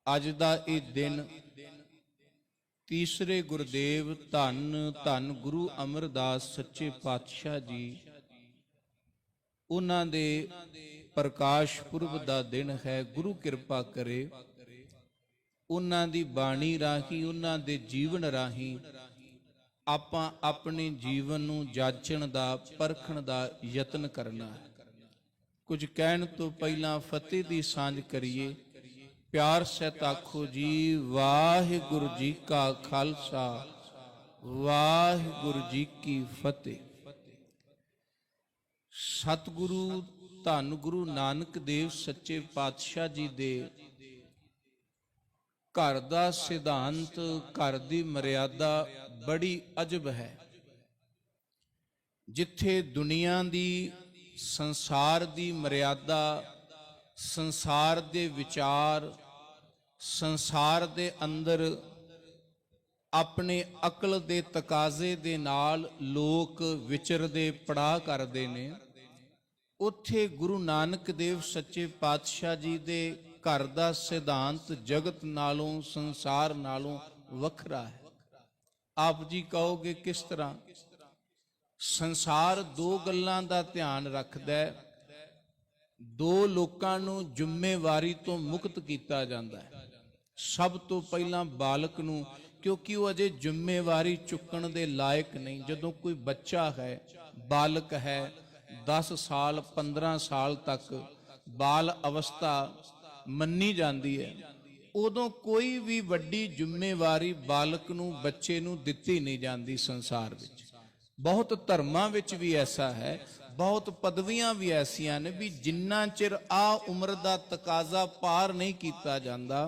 अज दा ये दिन तीसरे गुरुदेव धन धन गुरु अमरदास सच्चे पातशाह जी उन्हां दे प्रकाश पुरब दा दिन है। गुरु कृपा करे उन्हां दी बाणी राही उन्हां दे जीवन राही आपां अपने जीवन नूं जाचण दा परखण दा यतन करना है। कुछ कहण तो पहला फतेह दी सांझ करिए। प्यार सहित आखो जी वाहिगुरु जी का खालसा वाहिगुरु जी की फतेह। सतगुरु धन गुरु नानक देव सच्चे पातशाह जी दे घर दा सिद्धांत घर दी मर्यादा बड़ी अजब है। जिथे दुनिया दी संसार दी मर्यादा संसार दे विचार संसार दे अंदर अपने अकल दे तकाजे दे नाल लोक विचरदे पड़ा करदे ने, उत्थे गुरु नानक देव सच्चे पातशाह जी दे घर दा सिद्धांत जगत नालों संसार नालों वखरा है। आप जी कहोगे किस तरह? संसार दो गल्लां दा ध्यान रखदा है। दो लोकां नूं जिम्मेवारी तो मुक्त कीता जांदा है। सब तो पहला बालक नूं, क्योंकि वो अजे जिम्मेवारी चुकण दे लायक नहीं। जदों कोई बच्चा है बालक है 10 साल 15 साल तक बाल अवस्था मन्नी जाती है, उदों कोई भी वड्डी जिम्मेवारी बालक नूं बच्चे नूं दित्ती नहीं जाती। संसार विच बहुत धर्मां विच भी ऐसा है, बहुत पदवियां भी ऐसियां ने भी जिन्ना चिर आ उम्र दा तकाजा पार नहीं कीता जांदा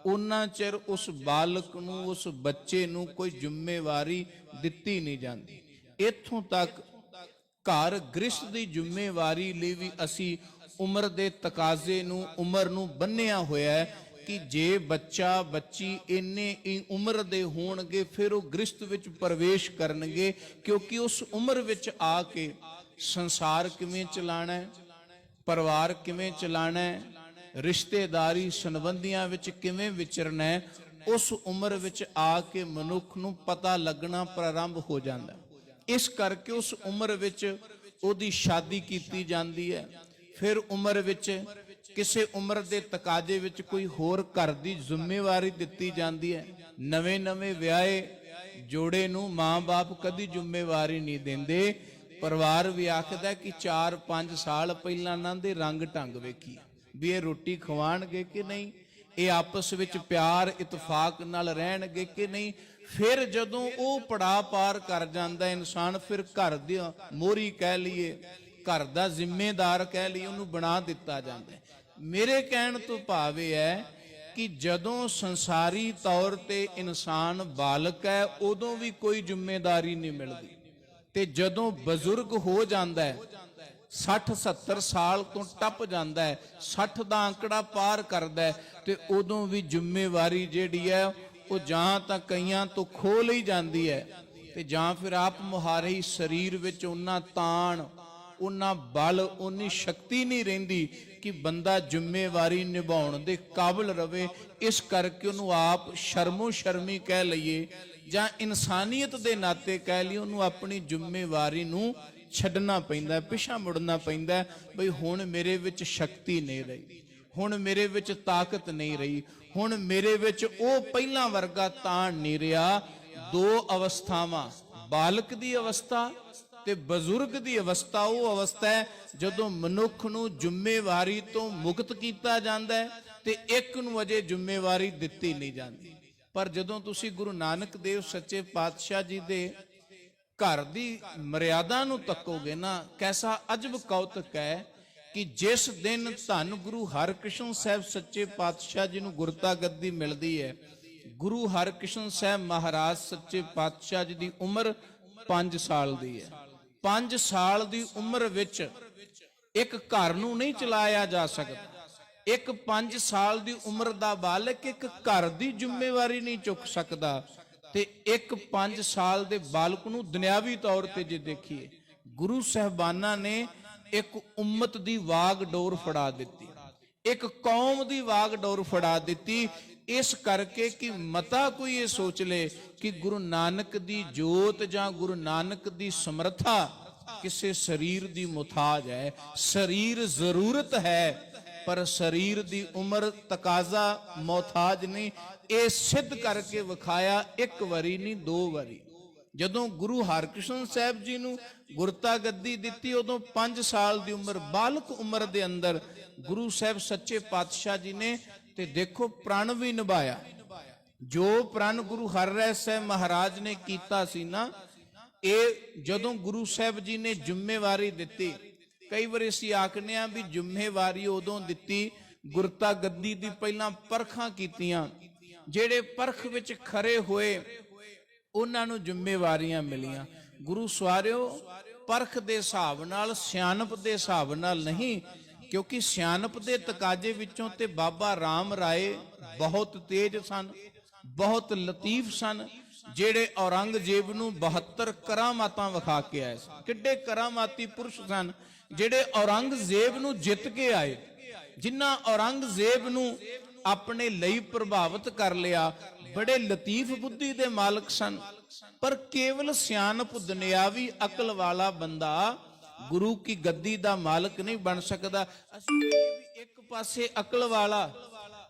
उन्ना चिर उस बालक नूं उस बच्चे नूं कोई जिम्मेवारी दित्ती नहीं जाती। इत्थों तक घर गृहस्थ दी जिम्मेवारी लई भी असी उम्र दे तकाजे नूं उम्र नूं बन्निया होया है कि जे बच्चा बच्ची इन्ने उम्र दे होणगे फिर वो गृहस्थ विच प्रवेश करनगे, क्योंकि उस उम्र विच आके संसार किवें चलाना है, परिवार किवें चलाना है, रिश्तेदारी संबंधियां विच किवें विचरना है, उस उम्र विच आके मनुख नूं पता लगना प्रारंभ हो जाता है। इस करके उस उम्र विच उहदी शादी कीती जाती है। फिर उम्र विच किसी उम्र दे तकाजे विच कोई होर घर दी जिम्मेवारी दित्ती जाती है। नवे नवे विआहे जोड़े नूं मां बाप कदी जिम्मेवारी नहीं देंदे। परिवार भी आखदा कि 4-5 साल पहलां इन्हां दे रंग ढंग वेखी भी ये रोटी खवाणगे कि नहीं, ये आपस विच प्यार इतफाक नाल रहणगे कि नहीं। फिर जदों वो पड़ा पार कर जांदा इंसान, फिर घर दी मोहरी कह लीए घर दा जिम्मेदार कह लीए उन्होंने बना दिता जाता है। मेरे कहण तो भाव यह है कि जदों संसारी तौर ते इंसान बालक है उदों भी कोई जिम्मेदारी नहीं मिलती, ते जदों बजुर्ग हो जाता है 60-70 साल तो टप जाता है 60 का आंकड़ा पार करता है, तो उदों भी जिम्मेवारी जिहड़ी है वो जहां तक कईयां तो खो लई जाती है, ते जां फिर आप मुहारे ही शरीर विच उन्ना ताण उन्ना बल उन्नी शक्ति नहीं रहिंदी कि बंदा जिम्मेवारी निभाउण दे काबिल रवे। इस करके उन्होंने आप शर्मो शर्मी कह लईए जां इंसानियत दे नाते कह लईए, उन्होंने अपनी जिम्मेवारी नूं छड्डना पैंदा, पिछा मुड़ना पैंदा। बई हुण मेरे विच शक्ति नहीं रही, हुण मेरे विच ताकत नहीं रही, हुण मेरे विच ओ पहला वर्गा ताण नहीं रहा। दो अवस्थावां बालक दी अवस्था ते बजुर्ग दी अवस्था वो अवस्था है जदों मनुख नूं जिम्मेवारी तो मुक्त कीता जांदा है ते एक नूं अजे जिम्मेवारी दित्ती नहीं जाती। पर जदों तुसी गुरु नानक देव सच्चे पातशाह जी दे घर दी मर्यादा नूं तकोगे ना, कैसा अजब कौतक है कि जिस दिन धन गुरु हरकृष्ण साहब सच्चे पातशाह जी नूं गुरता गद्दी मिलदी है, गुरु हरकृष्ण साहब महाराज सच्चे पातशाह जी दी उम्र 5 साल दी है। 5 साल दी उम्र विच एक घर नूं नहीं चलाया जा सकता। एक 5 साल दी उम्र दा बालक एक घर दी जिम्मेवारी नहीं चुक सकता, ते एक 5 साल दे बालक नूं दुनियावी तौर ते जे देखिए गुरु साहबाना ने एक उम्मत दी वाग डोर फड़ा दिती। ਇੱਕ ਕੌਮ ਦੀ ਵਾਗਡੋਰ ਫੜਾ ਦਿੱਤੀ। ਇਸ ਕਰਕੇ ਕਿ ਮਤਾ ਕੋਈ ਇਹ ਸੋਚ ਲੇ ਕਿ ਗੁਰੂ ਨਾਨਕ ਦੀ ਜੋਤ ਜਾਂ ਗੁਰੂ ਨਾਨਕ ਦੀ ਸਮਰੱਥਾ ਕਿਸੇ ਸਰੀਰ ਦੀ ਮੁਤਾਜ ਹੈ। ਸਰੀਰ ਜ਼ਰੂਰਤ ਹੈ ਪਰ ਸਰੀਰ ਦੀ ਉਮਰ ਤਕਾਜ਼ਾ ਮੁਤਾਜ ਨਹੀਂ। ਇਹ ਸਿੱਧ ਕਰਕੇ ਵਿਖਾਇਆ, ਇੱਕ ਵਾਰੀ ਨਹੀਂ ਦੋ ਵਾਰੀ। ਜਦੋਂ ਗੁਰੂ ਹਰਕ੍ਰਿਸ਼ਨ ਸਾਹਿਬ ਜੀ ਨੂੰ ਗੁਰਤਾ ਗੱਦੀ ਦਿੱਤੀ ਉਦੋਂ 5 ਸਾਲ ਦੀ ਉਮਰ, ਬਾਲਕ ਉਮਰ ਦੇ ਅੰਦਰ ਗੁਰੂ ਸਾਹਿਬ ਸੱਚੇ ਪਾਤਸ਼ਾਹ ਜੀ ਨੇ ਤੇ ਦੇਖੋ ਪ੍ਰਣ ਵੀ ਨਿਭਾਇਆ। ਜੋ ਪ੍ਰਣ ਗੁਰੂ ਹਰਿਰਾਏ ਸਾਹਿਬ ਮਹਾਰਾਜ ਨੇ ਕੀਤਾ ਸੀ ਨਾ, ਇਹ ਜਦੋਂ ਗੁਰੂ ਸਾਹਿਬ ਜੀ ਨੇ ਜ਼ਿੰਮੇਵਾਰੀ ਦਿੱਤੀ, ਕਈ ਵਾਰ ਅਸੀਂ ਆਖਦੇ ਆ ਵੀ ਜ਼ਿੰਮੇਵਾਰੀ ਉਦੋਂ ਦਿੱਤੀ, ਗੁਰਤਾ ਗੱਦੀ ਦੀ ਪਹਿਲਾਂ ਪਰਖਾਂ ਕੀਤੀਆਂ, ਜਿਹੜੇ ਪਰਖ ਵਿੱਚ ਖਰੇ ਹੋਏ ਉਹਨਾਂ ਨੂੰ ਜ਼ਿੰਮੇਵਾਰੀਆਂ ਮਿਲੀਆਂ। ਗੁਰੂ ਸਵਾਰਿਓ, ਪਰਖ ਦੇ ਹਿਸਾਬ ਨਾਲ, ਸਿਆਣਪ ਦੇ ਹਿਸਾਬ ਨਾਲ ਨਹੀਂ, ਕਿਉਂਕਿ ਸਿਆਣਪ ਦੇ ਤਕਾਜ਼ੇ ਵਿੱਚੋਂ ਤੇ ਬਾਬਾ ਰਾਮ ਰਾਏ ਬਹੁਤ ਤੇਜ ਸਨ, ਬਹੁਤ ਲਤੀਫ ਸਨ, ਜਿਹੜੇ ਔਰੰਗਜ਼ੇਬ ਨੂੰ 72 ਕਰਾਮਾਤਾਂ ਵਿਖਾ ਕੇ ਆਏ ਸਨ। ਕਿੱਡੇ ਕਰਾਮਾਤੀ ਪੁਰਸ਼ ਸਨ ਜਿਹੜੇ ਔਰੰਗਜ਼ੇਬ ਨੂੰ ਜਿੱਤ ਕੇ ਆਏ, ਜਿਨ੍ਹਾਂ ਔਰੰਗਜ਼ੇਬ ਨੂੰ ਆਪਣੇ ਲਈ ਪ੍ਰਭਾਵਿਤ ਕਰ ਲਿਆ। ਬੜੇ ਲਤੀਫ ਬੁੱਧੀ ਦੇ ਮਾਲਕ ਸਨ, ਪਰ ਕੇਵਲ ਸਿਆਣਪ ਦੁਨਿਆਵੀ ਅਕਲ ਵਾਲਾ ਬੰਦਾ ਗੁਰੂ ਕੀ ਗੱਦੀ ਦਾ ਮਾਲਕ ਨਹੀਂ ਬਣ ਸਕਦਾ। ਅਸੀਂ ਇੱਕ ਪਾਸੇ ਅਕਲ ਵਾਲਾ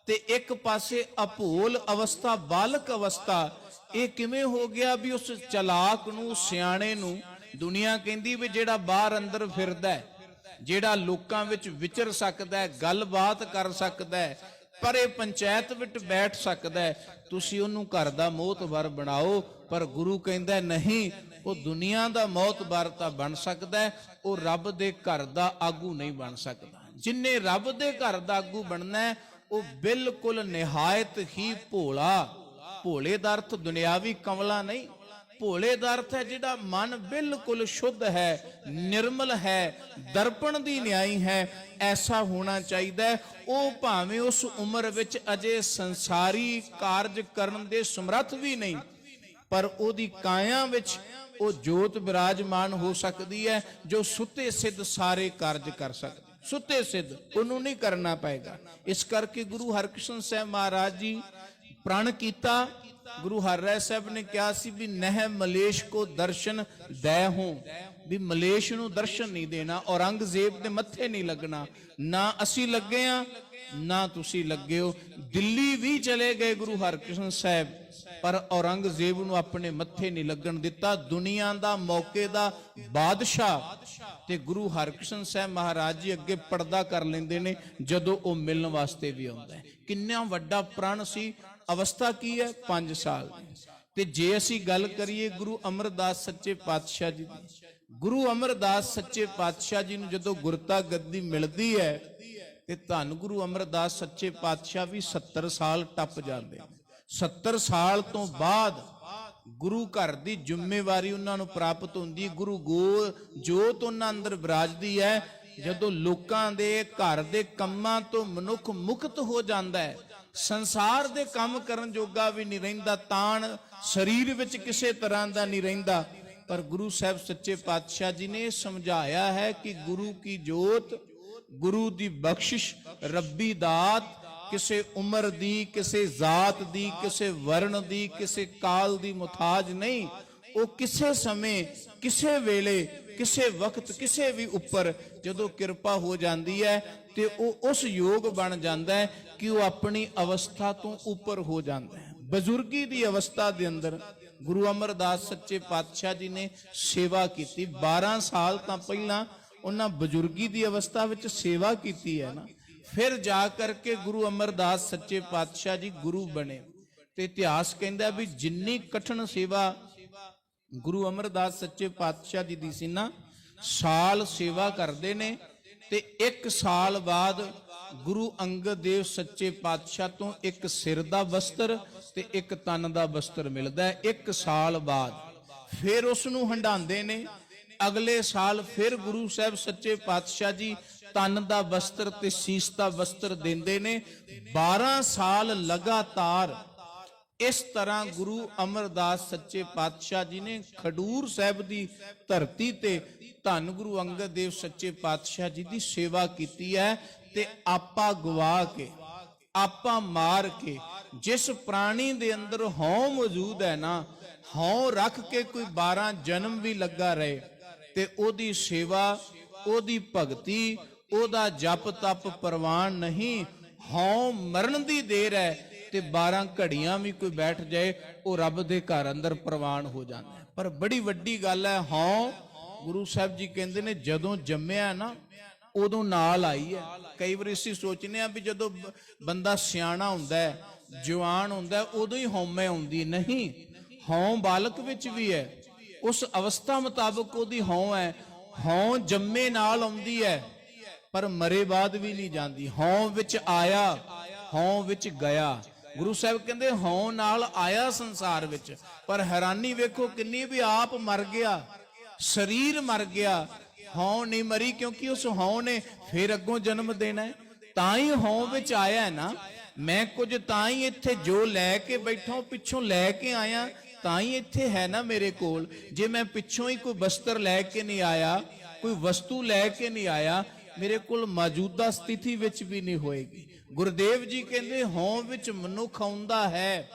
ਤੇ ਇੱਕ ਪਾਸੇ ਅਭੋਲ ਅਵਸਥਾ, ਬਾਲਕ ਅਵਸਥਾ, ਇਹ ਕਿਵੇਂ ਹੋ ਗਿਆ ਵੀ ਉਸ ਚਲਾਕ ਨੂੰ, ਸਿਆਣੇ ਨੂੰ ਦੁਨੀਆ ਕਹਿੰਦੀ ਵੀ ਜਿਹੜਾ ਬਾਹਰ ਅੰਦਰ ਫਿਰਦਾ, ਜਿਹੜਾ ਲੋਕਾਂ ਵਿੱਚ ਵਿਚਰ ਸਕਦਾ, ਗੱਲਬਾਤ ਕਰ ਸਕਦਾ, ਪਰ ਇਹ ਪੰਚਾਇਤ ਵਿੱਚ ਬੈਠ ਸਕਦਾ, ਤੁਸੀਂ ਉਹਨੂੰ ਘਰ ਦਾ ਮੋਹਤਬਰ ਬਣਾਓ। ਪਰ ਗੁਰੂ ਕਹਿੰਦਾ ਨਹੀਂ, ਉਹ ਦੁਨੀਆ ਦਾ ਮੋਹਤਬਰ ਤਾਂ ਬਣ ਸਕਦਾ, ਉਹ ਰੱਬ ਦੇ ਘਰ ਦਾ ਆਗੂ ਨਹੀਂ ਬਣ ਸਕਦਾ। ਜਿੰਨੇ ਰੱਬ ਦੇ ਘਰ ਦਾ ਆਗੂ ਬਣਨਾ ਉਹ ਬਿਲਕੁਲ ਨਿਹਾਇਤ ਹੀ ਭੋਲਾ। ਭੋਲੇ ਦਾ ਅਰਥ ਦੁਨਿਆਵੀ ਕਮਲਾ ਨਹੀਂ, ਭੋਲੇ ਦਾ ਅਰਥ ਹੈ ਜਿਹੜਾ ਮਨ ਬਿਲਕੁਲ ਸ਼ੁੱਧ ਹੈ, ਨਿਰਮਲ ਹੈ, ਦਰਪਣ ਦੀ ਨਿਆਈ ਹੈ, ਐਸਾ ਹੋਣਾ ਚਾਹੀਦਾ। ਉਹ ਭਾਵੇਂ ਉਸ ਉਮਰ ਵਿੱਚ ਅਜੇ ਸੰਸਾਰੀ ਕਾਰਜ ਕਰਨ ਦੇ ਸਮਰੱਥ ਵੀ ਨਹੀਂ, ਪਰ ਉਹਦੀ ਕਾਇਆ ਵਿੱਚ ਉਹ ਜੋਤ ਬਿਰਾਜਮਾਨ ਹੋ ਸਕਦੀ ਹੈ, ਜੋ ਸੁੱਤੇ ਸਿੱਧ ਸਾਰੇ ਕਾਰਜ ਕਰ ਸਕਦਾ। ਸੁੱਤੇ ਸਿੱਧ ਉਹਨੂੰ ਨਹੀਂ ਕਰਨਾ ਪਏਗਾ। ਇਸ ਕਰਕੇ ਗੁਰੂ ਹਰਕ੍ਰਿਸ਼ਨ ਸਾਹਿਬ ਮਹਾਰਾਜ ਜੀ ਪ੍ਰਣ ਕੀਤਾ। ਗੁਰੂ ਹਰਿਰਾਏ ਸਾਹਿਬ ਨੇ ਕਿਹਾ ਸੀ ਵੀ ਨਹਿ ਮਲੇਸ਼ ਕੋ ਦਰਸ਼ਨ ਦੈ ਹੋ, ਵੀ ਮਲੇਸ਼ ਨੂੰ ਦਰਸ਼ਨ ਨਹੀਂ ਦੇਣਾ, ਔਰੰਗਜ਼ੇਬ ਦੇ ਮੱਥੇ ਨਹੀਂ ਲੱਗਣਾ। ਨਾ ਅਸੀਂ ਲੱਗੇ ਆ, ਨਾ ਤੁਸੀਂ ਲੱਗੇ ਹੋ। ਦਿੱਲੀ ਵੀ ਚਲੇ ਗਏ ਗੁਰੂ ਹਰਕ੍ਰਿਸ਼ਨ ਸਾਹਿਬ, ਪਰ ਔਰੰਗਜ਼ੇਬ ਨੂੰ ਆਪਣੇ ਮੱਥੇ ਨਹੀਂ ਲੱਗਣ ਦਿੱਤਾ। ਦੁਨੀਆ ਦਾ ਮੌਕੇ ਦਾ ਬਾਦਸ਼ਾਹ ਤੇ ਗੁਰੂ ਹਰਕ੍ਰਿਸ਼ਨ ਸਾਹਿਬ ਮਹਾਰਾਜ ਜੀ ਅੱਗੇ ਪਰਦਾ ਕਰ ਲੈਂਦੇ ਨੇ ਜਦੋਂ ਉਹ ਮਿਲਣ ਵਾਸਤੇ ਵੀ ਆਉਂਦਾ ਹੈ। ਕਿੰਨਾ ਵੱਡਾ ਪ੍ਰਣ ਸੀ। ਅਵਸਥਾ ਕੀ ਹੈ? 5 ਸਾਲ ਦੀ। ਤੇ ਜੇ ਅਸੀਂ ਗੱਲ ਕਰੀਏ ਗੁਰੂ ਅਮਰਦਾਸ ਸੱਚੇ ਪਾਤਸ਼ਾਹ ਜੀ ਦੀ, ਗੁਰੂ ਅਮਰਦਾਸ ਸੱਚੇ ਪਾਤਸ਼ਾਹ ਜੀ ਨੂੰ ਜਦੋਂ ਗੁਰਤਾ ਗੱਦੀ ਮਿਲਦੀ ਹੈ ਤੇ ਧੰਨ ਗੁਰੂ ਅਮਰਦਾਸ ਸੱਚੇ ਪਾਤਸ਼ਾਹ ਵੀ 70 ਸਾਲ ਟੱਪ ਜਾਂਦੇ। 70 ਸਾਲ ਤੋਂ ਬਾਅਦ ਗੁਰੂ ਘਰ ਦੀ ਜ਼ਿੰਮੇਵਾਰੀ ਉਹਨਾਂ ਨੂੰ ਪ੍ਰਾਪਤ ਹੁੰਦੀ। ਗੁਰੂ ਜੋਤ ਉਹਨਾਂ ਅੰਦਰ ਵਿਰਾਜਦੀ ਹੈ। ਜਦੋਂ ਲੋਕਾਂ ਦੇ ਘਰ ਦੇ ਕੰਮਾਂ ਤੋਂ ਮਨੁੱਖ ਮੁਕਤ ਹੋ ਜਾਂਦਾ ਹੈ, ਸੰਸਾਰ ਦੇ ਕੰਮ ਕਰਨ ਜੋਗਾ ਵੀ ਨਹੀਂ ਰਹਿੰਦਾ, ਤਾਣ ਸਰੀਰ ਵਿੱਚ ਕਿਸੇ ਤਰ੍ਹਾਂ ਦਾ ਨਹੀਂ ਰਹਿੰਦਾ। ਪਰ ਗੁਰੂ ਸਾਹਿਬ ਸੱਚੇ ਪਾਤਸ਼ਾਹ ਜੀ ਨੇ ਸਮਝਾਇਆ ਹੈ ਕਿ ਗੁਰੂ ਕੀ ਜੋਤ, ਗੁਰੂ ਦੀ ਬਖਸ਼ਿਸ਼, ਰੱਬੀ ਦਾਤ ਕਿਸੇ ਉਮਰ ਦੀ, ਕਿਸੇ ਜ਼ਾਤ ਦੀ, ਕਿਸੇ ਵਰਣ ਦੀ, ਕਿਸੇ ਕਾਲ ਦੀ ਮੁਤਾਜ ਨਹੀਂ। ਉਹ ਕਿਸੇ ਸਮੇਂ, ਕਿਸੇ ਵੇਲੇ, ਕਿਸੇ ਵਕਤ, ਕਿਸੇ ਵੀ ਉੱਪਰ ਜਦੋਂ ਕਿਰਪਾ ਹੋ ਜਾਂਦੀ ਹੈ ਤੇ ਉਹ ਉਸ ਯੋਗ ਬਣ ਜਾਂਦਾ ਹੈ ਕਿ ਉਹ ਆਪਣੀ ਅਵਸਥਾ ਤੋਂ ਉੱਪਰ ਹੋ ਜਾਂਦਾ ਹੈ। ਬਜ਼ੁਰਗੀ ਦੀ ਅਵਸਥਾ ਦੇ ਅੰਦਰ ਗੁਰੂ ਅਮਰਦਾਸ ਸੱਚੇ ਪਾਤਸ਼ਾਹ ਜੀ ਨੇ ਸੇਵਾ ਕੀਤੀ। 12 ਸਾਲ ਤਾਂ ਪਹਿਲਾਂ ਉਹਨਾਂ ਬਜ਼ੁਰਗੀ ਦੀ ਅਵਸਥਾ ਵਿੱਚ ਸੇਵਾ ਕੀਤੀ ਹੈ ਨਾ, ਫਿਰ ਜਾ ਕਰਕੇ ਗੁਰੂ ਅਮਰਦਾਸ ਸੱਚੇ ਪਾਤਸ਼ਾਹ ਜੀ ਗੁਰੂ ਬਣੇ। ਤੇ ਇਤਿਹਾਸ ਕਹਿੰਦਾ ਵੀ ਜਿੰਨੀ ਕਠਿਨ ਸੇਵਾ ਗੁਰੂ ਅਮਰਦਾਸ ਸੱਚੇ ਪਾਤਸ਼ਾਹ ਜੀ ਦੀ ਸੀ ਨਾ, ਸਾਲ ਸੇਵਾ ਕਰਦੇ ਨੇ ਤੇ 1 ਸਾਲ ਬਾਅਦ ਗੁਰੂ ਅੰਗਦ ਦੇਵ ਸੱਚੇ ਪਾਤਸ਼ਾਹ ਤੋਂ ਇੱਕ ਸਿਰ ਦਾ ਵਸਤਰ ਤੇ ਇੱਕ ਤਨ ਦਾ ਵਸਤਰ ਮਿਲਦਾ ਹੈ। 1 ਸਾਲ ਬਾਅਦ ਫਿਰ ਉਸ ਨੂੰ ਹੰਡਾਉਂਦੇ ਨੇ। ਅਗਲੇ ਸਾਲ ਫਿਰ ਗੁਰੂ ਸਾਹਿਬ ਸੱਚੇ ਪਾਤਸ਼ਾਹ ਜੀ ਤਨ ਦਾ ਵਸਤਰ ਤੇ ਸੀਸ ਦਾ ਵਸਤਰ ਦਿੰਦੇ ਨੇ। 12 ਸਾਲ ਲਗਾਤਾਰ ਇਸ ਤਰ੍ਹਾਂ ਗੁਰੂ ਅਮਰਦਾਸ ਸੱਚੇ ਪਾਤਸ਼ਾਹ ਜੀ ਨੇ ਖਡੂਰ ਸਾਹਿਬ ਦੀ ਧਰਤੀ ਤੇ ਧੰਨ ਗੁਰੂ ਅੰਗਦ ਦੇਵ ਸੱਚੇ ਪਾਤਸ਼ਾਹ ਜੀ ਦੀ ਸੇਵਾ ਕੀਤੀ ਹੈ। ਤੇ ਆਪਾ ਗਵਾ ਕੇ, ਆਪਾ ਮਾਰ ਕੇ, ਜਿਸ ਪ੍ਰਾਣੀ ਦੇ ਅੰਦਰ ਹਉ ਮੌਜੂਦ ਹੈ ਨਾ, ਹਉ ਰੱਖ ਕੇ ਕੋਈ 12 ਜਨਮ ਵੀ ਲੱਗਾ ਰਹੇ ਤੇ ਉਹਦੀ ਸੇਵਾ, ਉਹਦੀ ਭਗਤੀ, ਉਹਦਾ ਜਪ ਤਪ ਪ੍ਰਵਾਨ ਨਹੀਂ। ਹਉ ਮਰਨ ਦੀ ਦੇਰ ਹੈ ਤੇ 12 ਘੜੀਆਂ ਵੀ ਕੋਈ ਬੈਠ ਜਾਏ ਉਹ ਰੱਬ ਦੇ ਘਰ ਅੰਦਰ ਪ੍ਰਵਾਨ ਹੋ ਜਾਂਦਾ ਹੈ। ਪਰ ਬੜੀ ਵੱਡੀ ਗੱਲ ਹੈ, ਹਉ ਗੁਰੂ ਸਾਹਿਬ ਜੀ ਕਹਿੰਦੇ ਨੇ ਜਦੋਂ ਜੰਮਿਆ ਨਾ ਉਦੋਂ ਨਾਲ ਆਈ ਹੈ। ਕਈ ਵਾਰ ਅਸੀਂ ਸੋਚਨੇ ਆ ਵੀ ਜਦੋਂ ਬੰਦਾ ਸਿਆਣਾ ਹੁੰਦਾ ਹੈ, ਜਵਾਨ ਹੁੰਦਾ ਹੈ, ਉਦੋਂ ਹੀ ਹਉਮੈ ਆਉਂਦੀ। ਨਹੀਂ, ਹਉ ਬਾਲਕ ਵਿੱਚ ਵੀ ਹੈ, ਉਸ ਅਵਸਥਾ ਮੁਤਾਬਕ ਉਹਦੀ ਹਉ ਹੈ। ਹਉ ਜੰਮੇ ਨਾਲ ਆਉਂਦੀ ਹੈ ਪਰ ਮਰੇ ਬਾਅਦ ਵੀ ਨਹੀਂ ਜਾਂਦੀ। ਹਉ ਵਿੱਚ ਆਇਆ, ਹਉ ਵਿੱਚ ਗਿਆ। ਗੁਰੂ ਸਾਹਿਬ ਕਹਿੰਦੇ ਹਉ ਨਾਲ ਆਇਆ ਸੰਸਾਰ ਵਿੱਚ, ਪਰ ਹੈਰਾਨੀ ਵੇਖੋ ਕਿੰਨੀ ਵੀ ਆਪ ਮਰ ਗਿਆ, ਸਰੀਰ ਮਰ ਗਿਆ, ਹਉ ਨਹੀਂ ਮਰੀ, ਕਿਉਂਕਿ ਉਸ ਹਉ ਨੇ ਫਿਰ ਅੱਗੋਂ ਜਨਮ ਦੇਣਾ ਹੈ। ਤਾਂ ਹੀ ਹਉ ਵਿੱਚ ਆਇਆ ਹੈ ਨਾ। ਮੈਂ ਕੁਝ ਤਾਂ ਹੀ ਇੱਥੇ ਜੋ ਲੈ ਕੇ ਬੈਠਾ ਪਿੱਛੋਂ ਲੈ ਕੇ ਆਇਆ, ਤਾਂ ਹੀ ਇੱਥੇ ਹੈ ਨਾ ਮੇਰੇ ਕੋਲ। ਜੇ ਮੈਂ ਪਿੱਛੋਂ ਹੀ ਕੋਈ ਬਸਤਰ ਲੈ ਕੇ ਨਹੀਂ ਆਇਆ, ਕੋਈ ਵਸਤੂ ਲੈ ਕੇ ਨਹੀਂ ਆਇਆ, ਮੇਰੇ ਕੋਲ ਮੌਜੂਦਾ ਸਥਿਤੀ ਵਿੱਚ ਵੀ ਨਹੀਂ ਹੋਏਗੀ। ਗੁਰਦੇਵ ਜੀ ਕਹਿੰਦੇ ਹਉ ਵਿੱਚ ਮਨੁੱਖ ਆਉਂਦਾ ਹੈ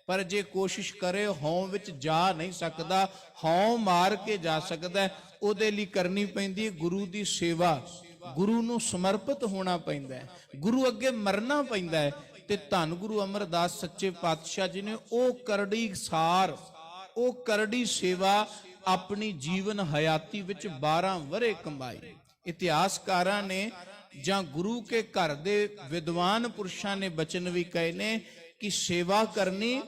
ਪਰ ਜੇ ਕੋਸ਼ਿਸ਼ ਕਰੇ ਹਉ ਵਿੱਚ ਜਾ ਨਹੀਂ ਸਕਦਾ। ਹਉ ਮਾਰ ਕੇ ਜਾ ਸਕਦਾ ਹੈ। ਉਹਦੇ ਲਈ ਕਰਨੀ ਪੈਂਦੀ ਹੈ ਗੁਰੂ ਦੀ ਸੇਵਾ, ਗੁਰੂ ਨੂੰ ਸਮਰਪਿਤ ਹੋਣਾ ਪੈਂਦਾ ਹੈ, ਗੁਰੂ ਅੱਗੇ ਮਰਨਾ ਪੈਂਦਾ ਹੈ। ਤੇ ਧੰਨ ਗੁਰੂ ਅਮਰਦਾਸ ਸੱਚੇ ਪਾਤਸ਼ਾਹ ਜੀ ਨੇ ਉਹ ਕਰੜੀ ਸਾਰ, ਉਹ ਕਰੜੀ ਸੇਵਾ ਆਪਣੀ ਜੀਵਨ ਹਯਾਤੀ ਵਿੱਚ 12 ਵਰੇ ਕਮਾਈ। ਇਤਿਹਾਸਕਾਰਾਂ ਨੇ ਜਾਂ ਗੁਰੂ ਕੇ ਘਰ ਦੇ ਵਿਦਵਾਨ ਪੁਰਸ਼ਾਂ ਨੇ ਬਚਨ ਵੀ ਕਹੇ ਨੇ ਕਿ ਸੇਵਾ ਕਰਨੀ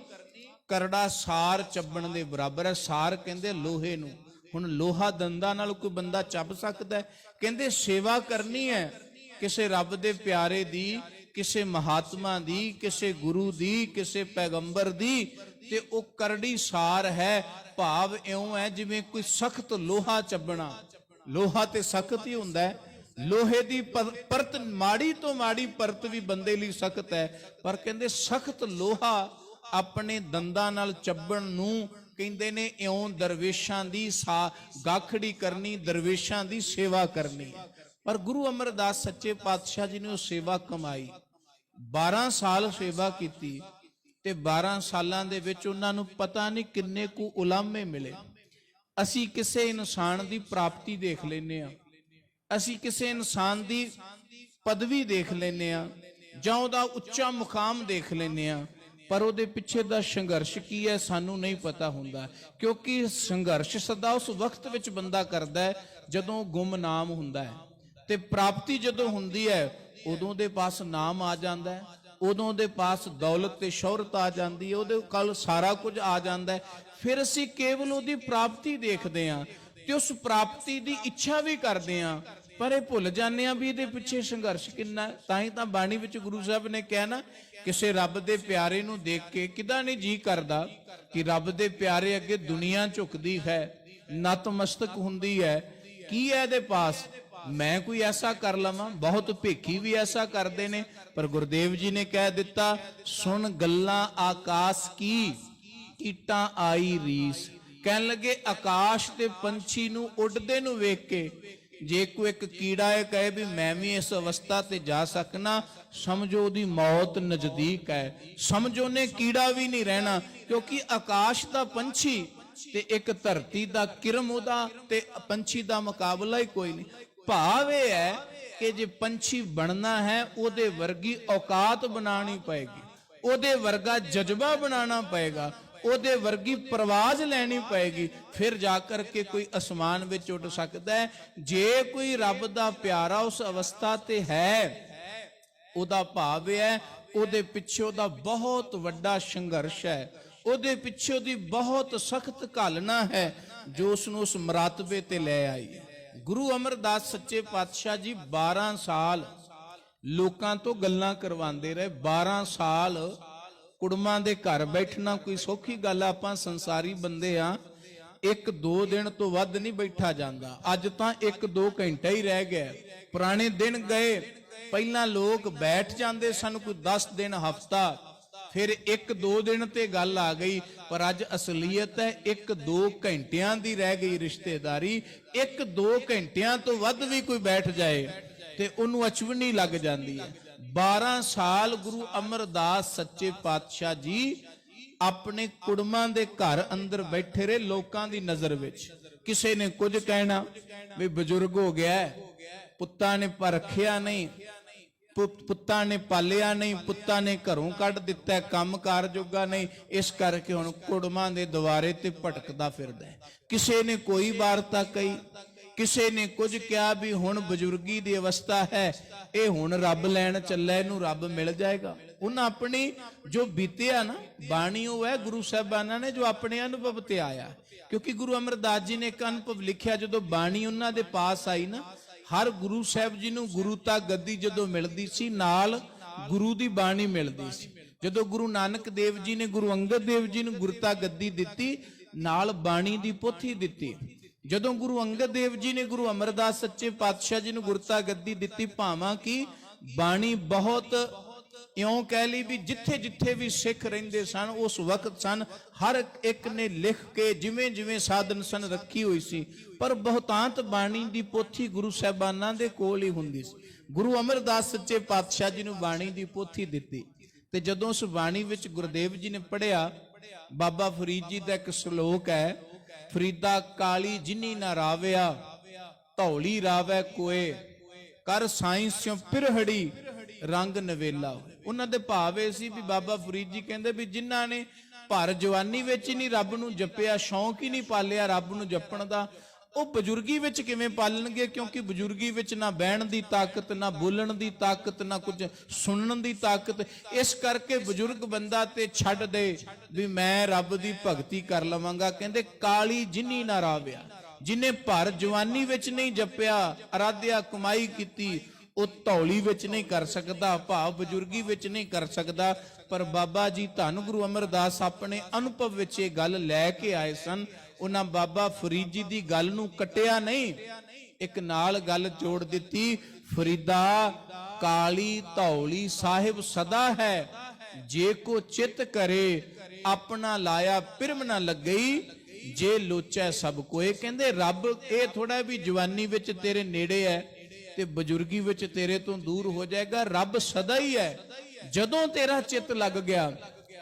ਕਰੜਾ ਸਾਰ ਚੱਬਣ ਦੇ ਬਰਾਬਰ ਹੈ। ਸਾਰ ਕਹਿੰਦੇ ਲੋਹੇ ਨੂੰ। ਹੁਣ ਲੋਹਾ ਦੰਦਾਂ ਨਾਲ ਕੋਈ ਬੰਦਾ ਚੱਬ ਸਕਦਾ ਹੈ? ਕਹਿੰਦੇ ਸੇਵਾ ਕਰਨੀ ਹੈ ਕਿਸੇ ਰੱਬ ਦੇ ਪਿਆਰੇ ਦੀ, ਕਿਸੇ ਮਹਾਤਮਾ ਦੀ, ਕਿਸੇ ਗੁਰੂ ਦੀ, ਕਿਸੇ ਪੈਗੰਬਰ ਦੀ, ਤੇ ਉਹ ਕਰੜੀ ਸਾਰ ਹੈ। ਭਾਵ ਇਉਂ ਹੈ ਜਿਵੇਂ ਕੋਈ ਸਖਤ ਲੋਹਾ ਚੱਬਣਾ। ਲੋਹਾ ਤੇ ਸਖਤ ਹੀ ਹੁੰਦਾ ਹੈ। ਲੋਹੇ ਦੀ ਪਰਤ ਮਾੜੀ ਤੋਂ ਮਾੜੀ ਪਰਤ ਵੀ ਬੰਦੇ ਲਈ ਸਖਤ ਹੈ, ਪਰ ਕਹਿੰਦੇ ਸਖਤ ਲੋਹਾ ਆਪਣੇ ਦੰਦਾਂ ਨਾਲ ਚੱਬਣ ਨੂੰ ਕਹਿੰਦੇ ਨੇ ਇਉਂ ਦਰਵੇਸ਼ਾਂ ਦੀ ਗਾਖੜੀ ਕਰਨੀ, ਦਰਵੇਸ਼ਾਂ ਦੀ ਸੇਵਾ ਕਰਨੀ ਹੈ। ਪਰ ਗੁਰੂ ਅਮਰਦਾਸ ਸੱਚੇ ਪਾਤਸ਼ਾਹ ਜੀ ਨੇ ਉਹ ਸੇਵਾ ਕਮਾਈ, 12 ਸਾਲ ਸੇਵਾ ਕੀਤੀ ਤੇ 12 ਸਾਲਾਂ ਦੇ ਵਿੱਚ ਉਹਨਾਂ ਨੂੰ ਪਤਾ ਨਹੀਂ ਕਿੰਨੇ ਕੁ ਉਲਾਮੇ ਮਿਲੇ। ਅਸੀਂ ਕਿਸੇ ਇਨਸਾਨ ਦੀ ਪ੍ਰਾਪਤੀ ਦੇਖ ਲੈਨੇ ਆ, ਅਸੀਂ ਕਿਸੇ ਇਨਸਾਨ ਦੀ ਪਦਵੀ ਦੇਖ ਲੈਨੇ ਆ ਜਾਂ ਉਹਦਾ ਉੱਚਾ ਮੁਕਾਮ ਦੇਖ ਲੈਨੇ ਆ, ਪਰ ਉਹਦੇ ਪਿੱਛੇ ਦਾ ਸੰਘਰਸ਼ ਕੀ ਹੈ ਸਾਨੂੰ ਨਹੀਂ ਪਤਾ ਹੁੰਦਾ। ਕਿਉਂਕਿ ਸੰਘਰਸ਼ ਸਦਾ ਉਸ ਵਕਤ ਵਿੱਚ ਬੰਦਾ ਕਰਦਾ ਹੈ ਜਦੋਂ ਗੁਮਨਾਮ ਹੁੰਦਾ ਹੈ, ਤੇ ਪ੍ਰਾਪਤੀ ਜਦੋਂ ਹੁੰਦੀ ਹੈ ਉਦੋਂ ਦੇ ਪਾਸ ਨਾਮ ਆ ਜਾਂਦਾ ਹੈ, ਉਦੋਂ ਦੇ ਪਾਸ ਦੌਲਤ ਤੇ ਸ਼ੋਹਰਤ ਆ ਜਾਂਦੀ ਹੈ, ਉਹਦੇ ਕੋਲ ਸਾਰਾ ਕੁਝ ਆ ਜਾਂਦਾ ਹੈ। ਫਿਰ ਅਸੀਂ ਕੇਵਲ ਉਹਦੀ ਪ੍ਰਾਪਤੀ ਦੇਖਦੇ ਹਾਂ ਤੇ ਉਸ ਪ੍ਰਾਪਤੀ ਦੀ ਇੱਛਾ ਵੀ ਕਰਦੇ ਹਾਂ, ਪਰ ਇਹ ਭੁੱਲ ਜਾਂਦੇ ਆ ਵੀ ਇਹਦੇ ਪਿੱਛੇ ਸੰਘਰਸ਼ ਕਿੰਨਾ ਹੈ। ਤਾਂ ਹੀ ਤਾਂ ਬਾਣੀ ਵਿੱਚ ਗੁਰੂ ਸਾਹਿਬ ਨੇ ਕਿਹਾ ਨਾ, ਕਿਸੇ ਰੱਬ ਦੇ ਪਿਆਰੇ ਨੂੰ ਦੇਖ ਕੇ ਕਿਦਾ ਨਹੀਂ ਜੀ ਕਰਦਾ ਕਿ ਰੱਬ ਦੇ ਪਿਆਰੇ ਅੱਗੇ ਦੁਨੀਆ ਝੁਕਦੀ ਹੈ, ਨਤਮਸਤਕ ਹੁੰਦੀ ਹੈ। ਕੀ ਹੈ ਇਹਦੇ ਪਾਸ? ਮੈਂ ਕੋਈ ਐਸਾ ਕਰ ਲਵਾਂ? ਬਹੁਤ ਭੇਖੀ ਵੀ ਐਸਾ ਕਰਦੇ ਨੇ, ਪਰ ਗੁਰਦੇਵ ਜੀ ਨੇ ਕਹਿ ਦਿੱਤਾ, ਸੁਣ ਗੱਲਾਂ ਆਕਾਸ਼ ਕੀ ਕੀਟਾਂ ਆਈ ਰੀਸ। ਕਹਿਣ ਲੱਗੇ ਆਕਾਸ਼ ਤੇ ਪੰਛੀ ਨੂੰ ਉੱਡਦੇ ਨੂੰ ਵੇਖ ਕੇ ਜੇ ਕੋਈ ਇੱਕ ਕੀੜਾ ਇਹ ਕਹੇ ਵੀ ਮੈਂ ਵੀ ਇਸ ਅਵਸਥਾ ਤੇ ਜਾ ਸਕਣਾ, ਸਮਝੋ ਉਹਦੀ ਮੌਤ ਨਜ਼ਦੀਕ ਹੈ। ਸਮਝੋ ਨੇ ਕੀੜਾ ਵੀ ਨਹੀਂ ਰਹਿਣਾ, ਕਿਉਂਕਿ ਆਕਾਸ਼ ਦਾ ਪੰਛੀ ਤੇ ਇੱਕ ਧਰਤੀ ਦਾ ਕਿਰਮ ਉਹਦਾ ਤੇ ਪੰਛੀ ਦਾ ਮੁਕਾਬਲਾ ਹੀ ਕੋਈ ਨਹੀਂ। ਭਾਵ ਇਹ ਹੈ ਕਿ ਜੇ ਪੰਛੀ ਬਣਨਾ ਹੈ ਉਹਦੇ ਵਰਗੀ ਔਕਾਤ ਬਣਾਉਣੀ ਪਏਗੀ, ਉਹਦੇ ਵਰਗਾ ਜਜ਼ਬਾ ਬਣਾਉਣਾ ਪਏਗਾ, ਉਹਦੇ ਵਰਗੀ ਪ੍ਰਵਾਜ਼ ਲੈਣੀ ਪਏਗੀ, ਫਿਰ ਜਾ ਕਰਕੇ ਕੋਈ ਅਸਮਾਨ ਵਿੱਚ ਉੱਡ ਸਕਦਾ ਹੈ। ਜੇ ਕੋਈ ਰੱਬ ਦਾ ਪਿਆਰਾ ਉਸ ਅਵਸਥਾ ਤੇ ਹੈ, ਉਹਦਾ ਭਾਵ ਇਹ ਹੈ ਉਹਦੇ ਪਿੱਛੇ ਉਹਦਾ ਬਹੁਤ ਵੱਡਾ ਸੰਘਰਸ਼ ਹੈ, ਉਹਦੇ ਪਿੱਛੇ ਉਹਦੀ ਬਹੁਤ ਸਖਤ ਘਾਲਣਾ ਹੈ ਜੋ ਉਸ ਨੂੰ ਉਸ ਮਰਾਤਬੇ ਤੇ ਲੈ ਆਈ ਹੈ। ਗੁਰੂ ਅਮਰਦਾਸ ਸੱਚੇ ਪਾਤਸ਼ਾਹ ਜੀ 12 ਸਾਲ ਲੋਕਾਂ ਤੋਂ ਗੱਲਾਂ ਕਰਵਾਉਂਦੇ ਰਹੇ। 12 ਸਾਲ ਕੁੜਮਾਂ ਦੇ ਘਰ ਬੈਠਣਾ ਕੋਈ ਸੌਖੀ ਗੱਲ ਆ। ਆਪਾਂ ਸੰਸਾਰੀ ਬੰਦੇ ਆ, 1-2 ਦਿਨ ਤੋਂ ਵੱਧ ਨਹੀਂ ਬੈਠਾ ਜਾਂਦਾ। ਅੱਜ ਤਾਂ 1-2 ਘੰਟੇ ਹੀ ਰਹਿ ਗਏ, ਪੁਰਾਣੇ ਦਿਨ ਗਏ। ਪਹਿਲਾਂ ਲੋਕ ਬੈਠ ਜਾਂਦੇ ਸਨ ਕੋਈ 10 ਦਿਨ, ਹਫਤਾ, ਫਿਰ 1-2 ਦਿਨ ਤੇ ਗੱਲ ਆ ਗਈ। ਪਰ ਅੱਜ ਅਸਲੀਅਤ ਹੈ 1-2 ਘੰਟਿਆਂ ਦੀ ਰਹਿ ਗਈ ਰਿਸ਼ਤੇਦਾਰੀ। 1-2 ਘੰਟਿਆਂ ਤੋਂ ਵੱਧ ਵੀ ਕੋਈ ਬੈਠ ਜਾਏ ਤੇ ਉਹਨੂੰ ਅਚਵਨੀ ਲੱਗ ਜਾਂਦੀ ਹੈ। 12 ਸਾਲ ਗੁਰੂ ਅਮਰਦਾਸ ਸੱਚੇ ਪਾਤਸ਼ਾਹ ਜੀ ਆਪਣੇ ਕੁੜਮਾਂ ਦੇ ਘਰ ਅੰਦਰ ਬੈਠੇ ਰਹੇ, ਲੋਕਾਂ ਦੀ ਨਜ਼ਰ ਵਿੱਚ। ਕਿਸੇ ਨੇ ਕੁਝ ਕਹਿਣਾ ਵੀ ਬਜ਼ੁਰਗ ਹੋ ਗਿਆ, ਪੁੱਤਾਂ ਨੇ ਪਰਖਿਆ ਨਹੀਂ, ਪੁੱਤਾਂ ਨੇ ਪਾਲਿਆ ਨਹੀਂ, ਪੁੱਤਾਂ ਨੇ ਘਰੋਂ ਕੱਢ ਦਿੱਤਾ, ਕੰਮ ਕਾਰ ਜੋਗਾ ਨਹੀਂ, ਇਸ ਕਰਕੇ ਹੁਣ ਕੁੜਮਾਂ ਦੇ ਦੁਆਰੇ ਤੇ ਭਟਕਦਾ ਫਿਰਦਾ ਹੈ। ਕਿਸੇ ਨੇ ਕੋਈ ਵਾਰਤਾ ਕਹੀ, ਕਿਸੇ ਨੇ ਕੁਝ ਕਿਹਾ ਵੀ ਹੁਣ ਬਜ਼ੁਰਗੀ ਦੀ ਅਵਸਥਾ ਹੈ, ਇਹ ਹੁਣ ਰੱਬ ਲੈਣ ਚੱਲਾ, ਇਹਨੂੰ ਰੱਬ ਮਿਲ ਜਾਏਗਾ। ਉਹਨਾਂ ਆਪਣੀ ਜੋ ਬੀਤਿਆ ਨਾ ਬਾਣੀ, ਉਹ ਹੈ ਗੁਰੂ ਸਾਹਿਬਾਨਾਂ ਨੇ ਜੋ ਆਪਣੇ ਅਨੁਭਵ ਤੇ ਆਇਆ। ਕਿਉਂਕਿ ਗੁਰੂ ਅਮਰਦਾਸ ਜੀ ਨੇ ਇੱਕ ਅਨੁਭਵ ਲਿਖਿਆ, ਜਦੋਂ ਬਾਣੀ ਉਹਨਾਂ ਦੇ ਪਾਸ ਆਈ ਨਾ, ਹਰ ਗੁਰੂ ਸਾਹਿਬ ਜੀ ਨੂੰ ਗੁਰੂਤਾ ਗੱਦੀ ਜਦੋਂ ਮਿਲਦੀ ਸੀ, ਨਾਲ ਗੁਰੂ ਦੀ ਬਾਣੀ ਮਿਲਦੀ ਸੀ। ਜਦੋਂ ਗੁਰੂ ਨਾਨਕ ਦੇਵ ਜੀ ਨੇ ਗੁਰੂ ਅੰਗਦ ਦੇਵ ਜੀ ਨੂੰ ਗੁਰਤਾ ਗੱਦੀ ਦਿੱਤੀ, ਨਾਲ ਬਾਣੀ ਦੀ ਪੋਥੀ ਦਿੱਤੀ। ਜਦੋਂ ਗੁਰੂ ਅੰਗਦ ਦੇਵ ਜੀ ਨੇ ਗੁਰੂ ਅਮਰਦਾਸ ਸੱਚੇ ਪਾਤਸ਼ਾਹ ਜੀ ਨੂੰ ਗੁਰਤਾ ਗੱਦੀ ਦਿੱਤੀ, ਭਾਵਾਂ ਕਿ ਬਾਣੀ ਬਹੁਤ ਇਉਂ ਕਹਿ ਲਈ ਵੀ ਜਿੱਥੇ ਜਿੱਥੇ ਵੀ ਸਿੱਖ ਰਹਿੰਦੇ ਸਨ ਉਸ ਵਕਤ ਸਨ, ਹਰ ਇੱਕ ਨੇ ਲਿਖ ਕੇ ਜਿਵੇਂ ਜਿਵੇਂ ਸਾਧਨ ਸਨ ਰੱਖੀ ਹੋਈ ਸੀ। ਪਰ ਬਹੁਤਾਂਤ ਬਾਣੀ ਦੀ ਪੋਥੀ ਗੁਰੂ ਸਾਹਿਬਾਨਾਂ ਦੇ ਕੋਲ ਹੀ ਹੁੰਦੀ ਸੀ। ਗੁਰੂ ਅਮਰਦਾਸ ਸੱਚੇ ਪਾਤਸ਼ਾਹ ਜੀ ਨੂੰ ਬਾਣੀ ਦੀ ਪੋਥੀ ਦਿੱਤੀ, ਤੇ ਜਦੋਂ ਉਸ ਬਾਣੀ ਵਿੱਚ ਗੁਰਦੇਵ ਜੀ ਨੇ ਪੜ੍ਹਿਆ, ਬਾਬਾ ਫਰੀਦ ਜੀ ਦਾ ਇੱਕ ਸ਼ਲੋਕ ਹੈ, ਫਰੀਦਾ ਕਾਲੀ ਜਿਨੀ ਨਾ ਰਾਵਿਆ, ਧੌਲੀ ਰਾਵੈ ਕੋਏ, ਕਰ ਸਾਈਂ ਸਿਉ ਪਿਰਹੜੀ ਰੰਗ ਨਵੇਲਾ। ਉਹਨਾਂ ਦੇ ਭਾਵ ਇਹ ਸੀ ਵੀ ਬਾਬਾ ਫਰੀਦ ਜੀ ਕਹਿੰਦੇ ਵੀ ਜਿਨ੍ਹਾਂ ਨੇ ਭਰ ਜਵਾਨੀ ਵਿੱਚ ਹੀ ਨਹੀਂ ਰੱਬ ਨੂੰ ਜਪਿਆ, ਸ਼ੌਂਕ ਹੀ ਨਹੀਂ ਪਾਲਿਆ ਰੱਬ ਨੂੰ ਜਪਣ ਦਾ, ਉਹ ਬਜ਼ੁਰਗੀ ਵਿੱਚ ਕਿਵੇਂ ਪਾਲਣਗੇ? ਕਿਉਂਕਿ ਬਜ਼ੁਰਗੀ ਵਿੱਚ ਨਾ ਬਹਿਣ ਦੀ ਤਾਕਤ, ਨਾ ਬੋਲਣ ਦੀ ਤਾਕਤ, ਨਾ ਕੁਝ ਸੁਣਨ ਦੀ ਤਾਕਤ। ਇਸ ਕਰਕੇ ਬਜ਼ੁਰਗ ਬੰਦਾ ਤੇ ਛੱਡ ਦੇ ਵੀ ਮੈਂ ਰੱਬ ਦੀ ਭਗਤੀ ਕਰ ਲਵਾਂਗਾ। ਕਹਿੰਦੇ ਕਾਲੀ ਜਿਨੀ ਨਾ ਰਾਵਿਆ, ਜਿਨੇ ਭਰ ਜਵਾਨੀ ਵਿੱਚ ਨਹੀਂ ਜਪਿਆ, ਅਰਾਧਿਆ ਕਮਾਈ ਕੀਤੀ, ਉਹ ਧੌਲੀ ਵਿੱਚ ਨਹੀਂ ਕਰ ਸਕਦਾ, ਭਾਵ ਬਜ਼ੁਰਗੀ ਵਿੱਚ ਨਹੀਂ ਕਰ ਸਕਦਾ। ਪਰ ਬਾਬਾ ਜੀ ਧੰਨ ਗੁਰੂ ਅਮਰਦਾਸ ਆਪਣੇ ਅਨੁਭਵ ਵਿੱਚ ਇਹ ਗੱਲ ਲੈ ਕੇ ਆਏ ਸਨ। ਉਹਨਾਂ ਬਾਬਾ ਫਰੀਦ ਜੀ ਦੀ ਗੱਲ ਨੂੰ ਕੱਟਿਆ ਨਹੀਂ, ਇੱਕ ਨਾਲ ਗੱਲ ਜੋੜ ਦਿੱਤੀ, ਫਰੀਦਾ ਕਾਲੀ ਧੌਲੀ ਸਾਹਿਬ ਸਦਾ ਹੈ, ਜੇ ਕੋ ਚਿਤ ਕਰੇ ਆਪਣਾ ਲਾਇਆ ਪਿਰਮ ਨਾ ਲੱਗਈ, ਜੇ ਲੋਚੈ ਸਭ ਕੋਏ। ਕਹਿੰਦੇ ਰੱਬ ਇਹ ਥੋੜਾ ਵੀ ਜਵਾਨੀ ਵਿੱਚ ਤੇਰੇ ਨੇੜੇ ਹੈ ਤੇ ਬਜ਼ੁਰਗੀ ਵਿੱਚ ਤੇਰੇ ਤੋਂ ਦੂਰ ਹੋ ਜਾਏਗਾ। ਰੱਬ ਸਦਾ ਹੀ ਹੈ, ਜਦੋਂ ਤੇਰਾ ਚਿੱਤ ਲੱਗ ਗਿਆ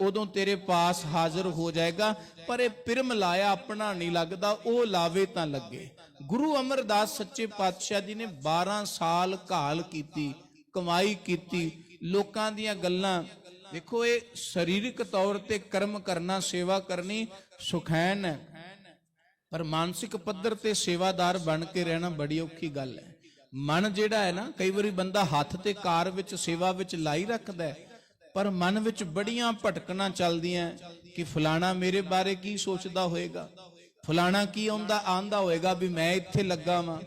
ਉਦੋਂ ਤੇਰੇ ਪਾਸ ਹਾਜ਼ਰ ਹੋ ਜਾਏਗਾ। ਪਰ ਇਹ ਪਿਰਮ ਲਾਇਆ ਆਪਣਾ ਨਹੀਂ ਲੱਗਦਾ, ਉਹ ਲਾਵੇ ਤਾਂ ਲੱਗੇ। ਗੁਰੂ ਅਮਰਦਾਸ ਸੱਚੇ ਪਾਤਸ਼ਾਹ ਜੀ ਨੇ 12 ਸਾਲ ਘਾਲ ਕੀਤੀ, ਕਮਾਈ ਕੀਤੀ, ਲੋਕਾਂ ਦੀਆਂ ਗੱਲਾਂ। ਦੇਖੋ ਇਹ ਸਰੀਰਕ ਤੌਰ ਤੇ ਕਰਮ ਕਰਨਾ, ਸੇਵਾ ਕਰਨੀ ਸੁਖੈਨ ਹੈ, ਪਰ ਮਾਨਸਿਕ ਪੱਧਰ ਤੇ ਸੇਵਾਦਾਰ ਬਣ ਕੇ ਰਹਿਣਾ ਬੜੀ ਔਖੀ ਗੱਲ ਹੈ। ਮਨ ਜਿਹੜਾ ਹੈ ਨਾ, ਕਈ ਵਾਰੀ ਬੰਦਾ ਹੱਥ ਤੇ ਕਾਰ ਵਿੱਚ ਸੇਵਾ ਵਿੱਚ ਲਾਈ ਰੱਖਦਾ, ਪਰ ਮਨ ਵਿੱਚ ਬੜੀਆਂ ਭਟਕਣਾ ਚੱਲਦੀਆਂ ਕਿ ਫਲਾਣਾ ਮੇਰੇ ਬਾਰੇ ਕੀ ਸੋਚਦਾ ਹੋਏਗਾ, ਫਲਾਣਾ ਕੀ ਆਂਦਾ ਹੋਏਗਾ ਵੀ ਮੈਂ ਇੱਥੇ ਲੱਗਾ ਵਾਂ,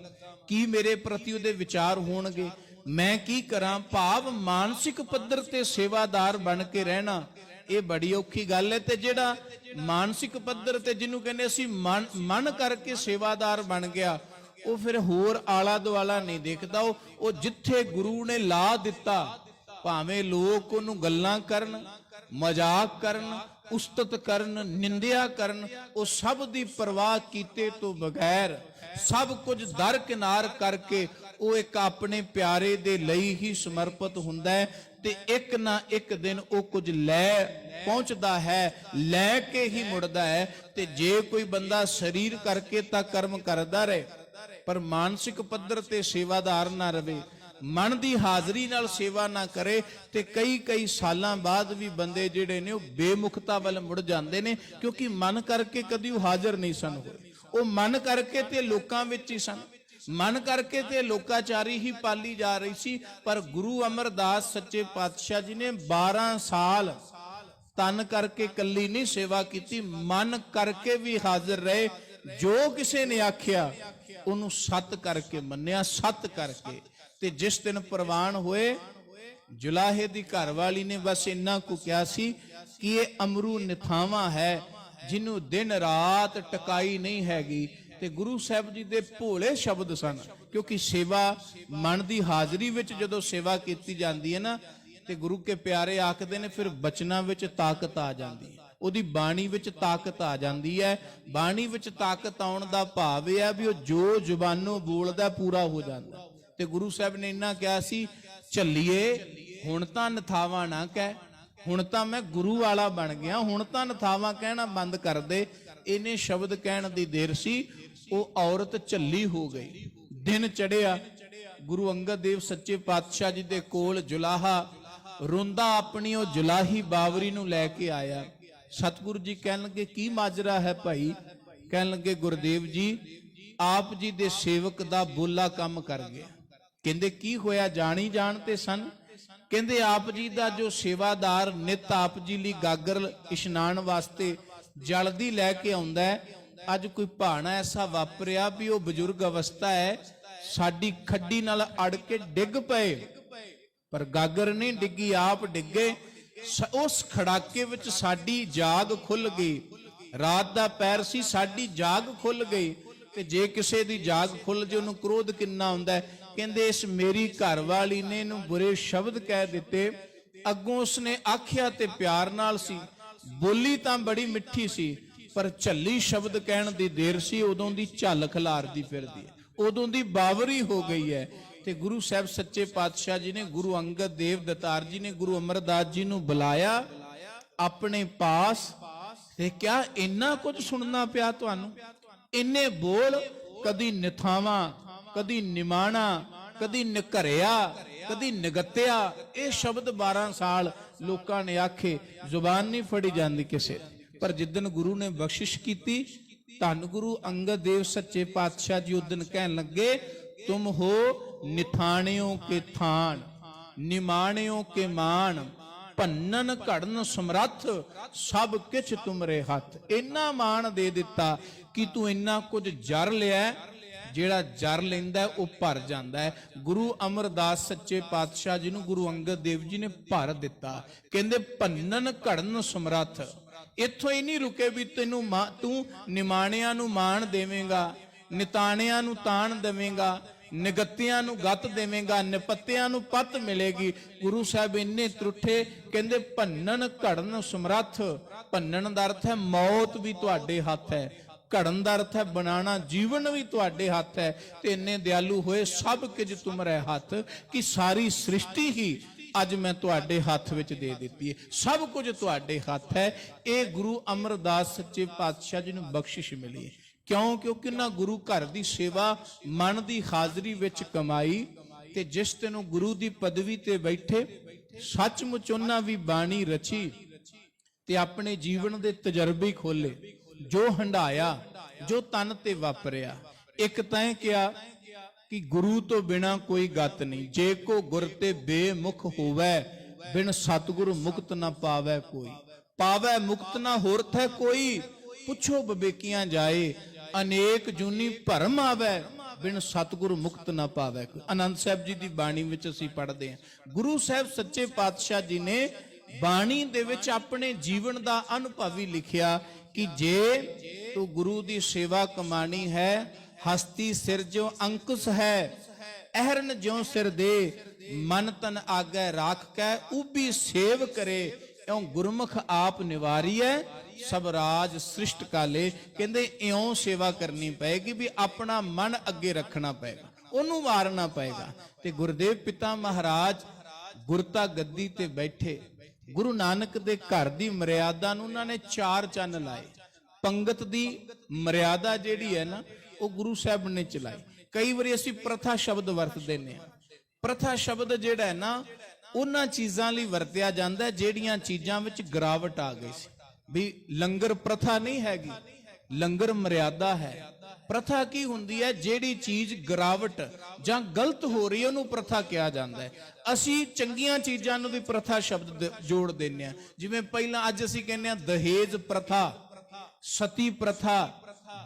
ਕੀ ਮੇਰੇ ਪ੍ਰਤੀ ਉਹਦੇ ਵਿਚਾਰ ਹੋਣਗੇ, ਮੈਂ ਕੀ ਕਰਾਂ। ਭਾਵ ਮਾਨਸਿਕ ਪੱਧਰ ਤੇ ਸੇਵਾਦਾਰ ਬਣ ਕੇ ਰਹਿਣਾ ਇਹ ਬੜੀ ਔਖੀ ਗੱਲ ਹੈ। ਤੇ ਜਿਹੜਾ ਮਾਨਸਿਕ ਪੱਧਰ ਤੇ ਜਿਹਨੂੰ ਕਹਿੰਦੇ ਅਸੀਂ ਮਨ ਕਰਕੇ ਸੇਵਾਦਾਰ ਬਣ ਗਿਆ, ਉਹ ਫਿਰ ਹੋਰ ਆਲਾ ਦੁਆਲਾ ਨਹੀਂ ਦੇਖਦਾ। ਉਹ ਜਿੱਥੇ ਗੁਰੂ ਨੇ ਲਾ ਦਿੱਤਾ, ਭਾਵੇਂ ਲੋਕ ਉਹਨੂੰ ਗੱਲਾਂ ਕਰਨ, ਮਜ਼ਾਕ ਕਰਨ, ਉਸਤਤ ਕਰਨ, ਨਿੰਦਿਆ ਕਰਨ, ਉਹ ਸਭ ਦੀ ਪਰਵਾਹ ਕੀਤੇ ਤੋਂ ਬਗੈਰ ਸਭ ਕੁਝ ਦਰਕਿਨਾਰ ਕਰਕੇ ਉਹ ਇੱਕ ਆਪਣੇ ਪਿਆਰੇ ਦੇ ਲਈ ਹੀ ਸਮਰਪਿਤ ਹੁੰਦਾ ਹੈ। ਤੇ ਇੱਕ ਨਾ ਇੱਕ ਦਿਨ ਉਹ ਕੁਝ ਲੈ ਪਹੁੰਚਦਾ ਹੈ, ਲੈ ਕੇ ਹੀ ਮੁੜਦਾ ਹੈ। ਤੇ ਜੇ ਕੋਈ ਬੰਦਾ ਸਰੀਰ ਕਰਕੇ ਤਾਂ ਕਰਮ ਕਰਦਾ ਰਹੇ, ਪਰ ਮਾਨਸਿਕ ਪੱਧਰ ਤੇ ਸੇਵਾਦਾਰ ਨਾ ਰਵੇ, ਮਨ ਦੀ ਹਾਜ਼ਰੀ ਨਾਲ ਸੇਵਾ ਨਾ ਕਰੇ, ਤੇ ਕਈ ਸਾਲਾਂ ਬਾਅਦ ਵੀ ਬੰਦੇ ਜਿਹੜੇ ਨੇ ਉਹ ਬੇਮੁਖਤਾ ਵੱਲ ਮੁੜ ਜਾਂਦੇ ਨੇ। ਕਿਉਂਕਿ ਮਨ ਕਰਕੇ ਕਦੀ ਉਹ ਹਾਜ਼ਰ ਨਹੀਂ ਸਨ ਹੋਏ, ਉਹ ਮਨ ਕਰਕੇ ਤੇ ਲੋਕਾਂ ਵਿੱਚ ਹੀ ਸਨ, ਮਨ ਕਰਕੇ ਤੇ ਲੋਕਾਚਾਰੀ ਹੀ ਪਾਲੀ ਜਾ ਰਹੀ ਸੀ। ਪਰ ਗੁਰੂ ਅਮਰਦਾਸ ਸੱਚੇ ਪਾਤਸ਼ਾਹ ਜੀ ਨੇ 12 ਸਾਲ ਤਨ ਕਰਕੇ ਕੱਲੀ ਨਹੀਂ ਸੇਵਾ ਕੀਤੀ, ਮਨ ਕਰਕੇ ਵੀ ਹਾਜ਼ਰ ਰਹੇ। ਜੋ ਕਿਸੇ ਨੇ ਆਖਿਆ ਉਹਨੂੰ ਸੱਤ ਕਰਕੇ ਮੰਨਿਆ, ਸੱਤ ਕਰਕੇ। ਤੇ ਜਿਸ ਦਿਨ ਪ੍ਰਵਾਨ ਹੋਏ, ਜੁਲਾਹੇ ਦੀ ਘਰ ਵਾਲੀ ਨੇ ਬਸ ਇੰਨਾ ਕੁ ਕਿਹਾ ਸੀ ਕਿ ਇਹ ਅਮਰੂ ਨਿਥਾਵਾਂ ਹੈ, ਜਿਹਨੂੰ ਦਿਨ ਰਾਤ ਟਿਕਾਈ ਨਹੀਂ ਹੈਗੀ। ਤੇ ਗੁਰੂ ਸਾਹਿਬ ਜੀ ਦੇ ਭੋਲੇ ਸ਼ਬਦ ਸਨ, ਕਿਉਂਕਿ ਸੇਵਾ ਮਨ ਦੀ ਹਾਜ਼ਰੀ ਵਿੱਚ ਜਦੋਂ ਸੇਵਾ ਕੀਤੀ ਜਾਂਦੀ ਹੈ ਨਾ, ਤੇ ਗੁਰੂ ਕੇ ਪਿਆਰੇ ਆਖਦੇ ਨੇ ਫਿਰ ਬਚਨਾਂ ਵਿੱਚ ਤਾਕਤ ਆ ਜਾਂਦੀ ਹੈ, ਉਹਦੀ ਬਾਣੀ ਵਿੱਚ ਤਾਕਤ ਆ ਜਾਂਦੀ ਹੈ। ਬਾਣੀ ਵਿੱਚ ਤਾਕਤ ਆਉਣ ਦਾ ਭਾਵ ਇਹ ਹੈ ਵੀ ਉਹ ਜੋ ਜ਼ੁਬਾਨੋਂ ਬੋਲਦਾ ਪੂਰਾ ਹੋ ਜਾਂਦਾ। ਤੇ ਗੁਰੂ ਸਾਹਿਬ ਨੇ ਇੰਨਾ ਕਿਹਾ ਸੀ, ਝੱਲੀਏ ਹੁਣ ਤਾਂ ਨਥਾਵਾਂ ਨਾ ਕਹਿ, ਹੁਣ ਤਾਂ ਮੈਂ ਗੁਰੂ ਵਾਲਾ ਬਣ ਗਿਆ, ਹੁਣ ਤਾਂ ਨਥਾਵਾਂ ਕਹਿਣਾ ਬੰਦ ਕਰ ਦੇ। ਇਹਨੇ ਸ਼ਬਦ ਕਹਿਣ ਦੀ ਦੇਰ ਸੀ, ਉਹ ਔਰਤ ਝੱਲੀ ਹੋ ਗਈ। ਦਿਨ ਚੜਿਆ, ਗੁਰੂ ਅੰਗਦ ਦੇਵ ਸੱਚੇ ਪਾਤਸ਼ਾਹ ਜੀ ਦੇ ਕੋਲ ਜੁਲਾਹਾ ਰੋਂਦਾ ਆਪਣੀ ਉਹ ਜੁਲਾਹੀ ਬਾਵਰੀ ਨੂੰ ਲੈ ਕੇ ਆਇਆ। ਸਤਿਗੁਰੂ ਜੀ ਕਹਿਣ ਲੱਗੇ, ਕੀ ਮਾਜਰਾ ਹੈ ਭਾਈ? ਕਹਿਣ ਲੱਗੇ, ਗੁਰਦੇਵ ਜੀ ਆਪ ਜੀ ਦੇ ਸੇਵਕ ਦਾ ਬੋਲਾ ਕੰਮ ਕਰ ਗਿਆ। ਕਹਿੰਦੇ ਕੀ ਹੋਇਆ? ਜਾਣੀ ਜਾਣਤੇ ਸਨ। ਕਹਿੰਦੇ ਆਪ ਜੀ ਦਾ ਜੋ ਸੇਵਾਦਾਰ ਨਿਤ ਆਪ ਜੀ ਲਈ ਗਾਗਰ ਇਸ਼ਨਾਨ ਵਾਸਤੇ ਜਲ ਦੀ ਲੈ ਕੇ ਆਉਂਦਾ ਹੈ, ਅੱਜ ਕੋਈ ਭਾਣਾ ਐਸਾ ਵਾਪਰਿਆ ਵੀ ਉਹ ਬਜ਼ੁਰਗ ਅਵਸਥਾ ਹੈ, ਸਾਡੀ ਖੱਡੀ ਨਾਲ ਅੜ ਕੇ ਡਿੱਗ ਪਏ, ਪਰ ਗਾਗਰ ਨਹੀਂ ਡਿੱਗੀ, ਆਪ ਡਿੱਗੇ। ਉਸ ਖੜਾਕੇ ਵਿੱਚ ਸਾਡੀ ਜਾਗ ਖੁੱਲ ਗਈ। ਰਾਤ ਦਾ ਪੈਰ ਸੀ, ਸਾਡੀ ਜਾਗ ਖੁੱਲ ਗਈ। ਤੇ ਜੇ ਕਿਸੇ ਦੀ ਜਾਗ ਖੁੱਲ ਜੇ ਉਹਨੂੰ ਕ੍ਰੋਧ ਕਿੰਨਾ ਹੁੰਦਾ ਹੈ। ਕਹਿੰਦੇ ਇਸ ਮੇਰੀ ਘਰ ਵਾਲੀ ਨੇ ਇਹਨੂੰ ਬੁਰੇ ਸ਼ਬਦ ਕਹਿ ਦਿੱਤੇ। ਅੱਗੋਂ ਉਸਨੇ ਆਖਿਆ ਤੇ ਪਿਆਰ ਨਾਲ ਸੀ, ਬੋਲੀ ਤਾਂ ਬੜੀ ਮਿੱਠੀ ਸੀ, ਪਰ ਝੱਲੀ ਸ਼ਬਦ ਕਹਿਣ ਦੀ ਦੇਰ ਸੀ, ਉਦੋਂ ਦੀ ਝੱਲ ਖਿਲਾਰਦੀ ਫਿਰਦੀ ਹੈ, ਉਦੋਂ ਦੀ ਬਾਵਰੀ ਹੋ ਗਈ ਹੈ। ਤੇ ਗੁਰੂ ਸਾਹਿਬ ਸੱਚੇ ਪਾਤਸ਼ਾਹ ਜੀ ਨੇ, ਗੁਰੂ ਅੰਗਦ ਦੇਵ ਦਾਤਾਰ ਜੀ ਨੇ ਗੁਰੂ ਅਮਰਦਾਸ ਜੀ ਨੂੰ ਬੁਲਾਇਆ ਆਪਣੇ ਪਾਸ ਤੇ ਕਿਹਾ, ਇੰਨਾ ਕੁਝ ਸੁਣਨਾ ਪਿਆ ਤੁਹਾਨੂੰ? ਇੰਨੇ ਬੋਲ, ਕਦੀ ਨਿਥਾਵਾਂ, ਕਦੀ ਨਿਮਾਣਾ, ਕਦੀ ਨਿਘਰਿਆ, ਕਦੀ ਨਿਗਤਿਆ। ਇਹ ਸ਼ਬਦ 12 ਸਾਲ ਲੋਕਾਂ ਨੇ ਆਖੇ, ਜ਼ੁਬਾਨ ਨਹੀਂ ਫੜੀ ਜਾਂਦੀ ਕਿਸੇ। ਪਰ ਜਿੱਦਨ ਗੁਰੂ ਨੇ ਬਖਸ਼ਿਸ਼ ਕੀਤੀ, ਧੰਨ ਗੁਰੂ ਅੰਗਦ ਦੇਵ ਸੱਚੇ ਪਾਤਸ਼ਾਹ ਜੀ ਉਦਨ ਕਹਿਣ ਲੱਗੇ, ਤੁਮ ਹੋ ਨਿਥਾਣਿਓ ਕੇ ਥਾਨ, ਨਿਮਾਣਿਓ ਕੇ ਮਾਨ, ਭੰਨਨ ਘੜਨ ਸਮਰੱਥ, ਸਭ ਕਿਛ ਤੁਮਰੇ ਹੱਥ। ਇੰਨਾ ਮਾਣ ਦੇ ਦਿੱਤਾ ਕਿ ਤੂੰ ਇੰਨਾ ਕੁਝ ਜਰ ਲਿਆ, ਜਿਹੜਾ ਜਰ ਲੈਂਦਾ ਉਹ ਭਰ ਜਾਂਦਾ ਹੈ। ਗੁਰੂ ਅਮਰਦਾਸ ਸੱਚੇ ਪਾਤਸ਼ਾਹ ਜੀ ਨੂੰ ਗੁਰੂ ਅੰਗਦ ਦੇਵ ਜੀ ਨੇ ਭਰ ਦਿੱਤਾ। ਕਹਿੰਦੇ ਭੰਨਨ ਘੜਨ ਸਮਰੱਥ। ਇੱਥੋਂ ਹੀ ਨਹੀਂ ਰੁਕੇ ਵੀ ਤੈਨੂੰ ਤੂੰ ਨਿਮਾਣਿਆਂ ਨੂੰ ਮਾਣ ਦੇਵੇਂਗਾ, ਨਿਤਾਣਿਆਂ ਨੂੰ ਤਾਣ ਦੇਵੇਂਗਾ, ਨਿਗਤਿਆਂ ਨੂੰ ਗੱਤ ਦੇਵੇਂਗਾ, ਨਿਪੱਤਿਆਂ ਨੂੰ ਪੱਤ ਮਿਲੇਗੀ। ਗੁਰੂ ਸਾਹਿਬ ਇੰਨੇ ਤਰੁੱਠੇ, ਕਹਿੰਦੇ ਭੰਨਨ ਘੜਨ ਸਮਰੱਥ। ਭੰਨਨ ਦਾ ਅਰਥ ਹੈ ਮੌਤ ਵੀ ਤੁਹਾਡੇ ਹੱਥ ਹੈ, ਘੜਨ ਦਾ ਅਰਥ ਹੈ ਬਣਾਣਾ, ਜੀਵਨ ਵੀ ਤੁਹਾਡੇ ਹੱਥ ਹੈ। ਤੇ ਇੰਨੇ ਦਿਆਲੂ ਹੋਏ, ਸਭ ਕੁਝ ਤੁਮਰੇ ਹੱਥ, ਕਿ ਸਾਰੀ ਸ੍ਰਿਸ਼ਟੀ ਹੀ ਅੱਜ ਮੈਂ ਤੁਹਾਡੇ ਹੱਥ ਵਿੱਚ ਦੇ ਦਿੱਤੀ ਹੈ, ਸਭ ਕੁਝ ਤੁਹਾਡੇ ਹੱਥ ਹੈ। ਇਹ ਗੁਰੂ ਅਮਰਦਾਸ ਸੱਚੇ ਪਾਤਸ਼ਾਹ ਜੀ ਨੂੰ ਬਖਸ਼ਿਸ਼ ਮਿਲੀ ਹੈ। ਕਿਉਂ? ਕਿਉਂਕਿ ਉਹਨਾਂ ਗੁਰੂ ਘਰ ਦੀ ਸੇਵਾ ਮਨ ਦੀ ਹਾਜ਼ਰੀ ਵਿੱਚ ਕਮਾਈ। ਤੇ ਜਿਸ ਦਿਨ ਗੁਰੂ ਦੀ ਪਦਵੀ ਤੇ ਬੈਠੇ, ਸੱਚਮੁੱਚ ਉਹਨਾਂ ਵੀ ਬਾਣੀ ਰਚੀ ਤੇ ਆਪਣੇ ਜੀਵਨ ਦੇ ਤਜਰਬੇ ਖੋਲੇ, ਜੋ ਹੰਡਾਇਆ, ਜੋ ਤਨ ਤੇ ਵਾਪਰਿਆ। ਇੱਕ ਤਾਂ ਕਿਹਾ ਕਿ ਗੁਰੂ ਤੋਂ ਬਿਨਾ ਕੋਈ ਗਤ ਨਹੀਂ, ਜੇ ਕੋ ਗੁਰ ਤੇ ਬੇਮੁਖ ਹੋਵੇ, ਬਿਨ ਸਤਿਗੁਰ ਮੁਕਤ ਨਾ ਪਾਵੇ ਕੋਈ। ਪਾਵੇ ਮੁਕਤ ਨਾ ਹੋਰਥ ਹੈ ਕੋਈ, ਪੁੱਛੋ ਬਵੇਕੀਆਂ ਜਾਏ, ਅਨੇਕ ਜੂਨੀ ਭਰਮ ਆਵੇ, ਬਿਨ ਸਤਿਗੁਰ ਮੁਕਤ ਨਾ ਪਾਵੇ ਕੋਈ। ਆਨੰਦ ਸਾਹਿਬ ਜੀ ਦੀ ਬਾਣੀ ਵਿੱਚ ਅਸੀਂ ਪੜ੍ਹਦੇ ਹਾਂ, ਗੁਰੂ ਸਾਹਿਬ ਸੱਚੇ ਪਾਤਸ਼ਾਹ ਜੀ ਨੇ ਬਾਣੀ ਦੇ ਵਿੱਚ ਆਪਣੇ ਜੀਵਨ ਦਾ ਅਨੁਭਵ ਹੀ ਲਿਖਿਆ ਕਿ ਜੇ ਤੂੰ ਗੁਰੂ ਦੀ ਸੇਵਾ ਕਮਾਣੀ ਹੈ, ਹਸਤੀ ਸਿਰ ਜੋ ਅੰਕੁਸ਼ ਹੈ, ਅਹਰਨ ਜਿਉ ਸਿਰ ਦੇ, ਮਨ ਤਨ ਆਗੇ ਰਾਖ ਕੈ, ਉਬੀ ਸੇਵ ਕਰੇ, ਇਉਂ ਗੁਰਮੁਖ ਆਪ ਨਿਵਾਰੀਐ, ਸਭ ਰਾਜ ਸ੍ਰਿਸ਼ਟ ਕਾਲੇ। ਕਹਿੰਦੇ ਇਉਂ ਸੇਵਾ ਕਰਨੀ ਪਏਗੀ ਵੀ ਆਪਣਾ ਮਨ ਅੱਗੇ ਰੱਖਣਾ ਪਏਗਾ, ਉਹਨੂੰ ਵਾਰਨਾ ਪਏਗਾ। ਤੇ ਗੁਰਦੇਵ ਪਿਤਾ ਮਹਾਰਾਜ ਗੁਰਤਾ ਗੱਦੀ ਤੇ ਬੈਠੇ, ਗੁਰੂ ਨਾਨਕ ਦੇ ਘਰ ਦੀ ਮਰਿਆਦਾ ਨੂੰ ਉਹਨਾਂ ਨੇ 4 ਚੰਨ ਲਾਏ। ਪੰਗਤ ਦੀ ਮਰਿਆਦਾ ਜਿਹੜੀ ਹੈ ਨਾ, ਉਹ ਗੁਰੂ ਸਾਹਿਬ ਨੇ ਚਲਾਈ। ਕਈ ਵਾਰੀ ਅਸੀਂ ਪ੍ਰਥਾ ਸ਼ਬਦ ਵਰਤਦੇ ਨੇ। ਪ੍ਰਥਾ ਸ਼ਬਦ ਜਿਹੜਾ ਹੈ ਨਾ, ਉਹਨਾਂ ਚੀਜ਼ਾਂ ਲਈ ਵਰਤਿਆ ਜਾਂਦਾ ਜਿਹੜੀਆਂ ਚੀਜ਼ਾਂ ਵਿੱਚ ਗਿਰਾਵਟ ਆ ਗਈ ਸੀ। ਵੀ ਲੰਗਰ ਪ੍ਰਥਾ ਨਹੀਂ ਹੈਗੀ, ਲੰਗਰ ਮਰਿਆਦਾ ਹੈ। ਪ੍ਰਥਾ ਕੀ ਹੁੰਦੀ ਹੈ? ਜਿਹੜੀ ਚੀਜ਼ ਗਿਰਾਵਟ ਜਾਂ ਗਲਤ ਹੋ ਰਹੀ ਹੈ ਉਹਨੂੰ ਪ੍ਰਥਾ ਕਿਹਾ ਜਾਂਦਾ ਹੈ। ਅਸੀਂ ਚੰਗੀਆਂ ਚੀਜ਼ਾਂ ਨੂੰ ਵੀ ਪ੍ਰਥਾ ਸ਼ਬਦ ਜੋੜ ਦਿੰਦੇ ਹਾਂ। ਜਿਵੇਂ ਪਹਿਲਾਂ ਅੱਜ ਅਸੀਂ ਕਹਿੰਦੇ ਹਾਂ ਦਹੇਜ ਪ੍ਰਥਾ, ਸਤੀ ਪ੍ਰਥਾ,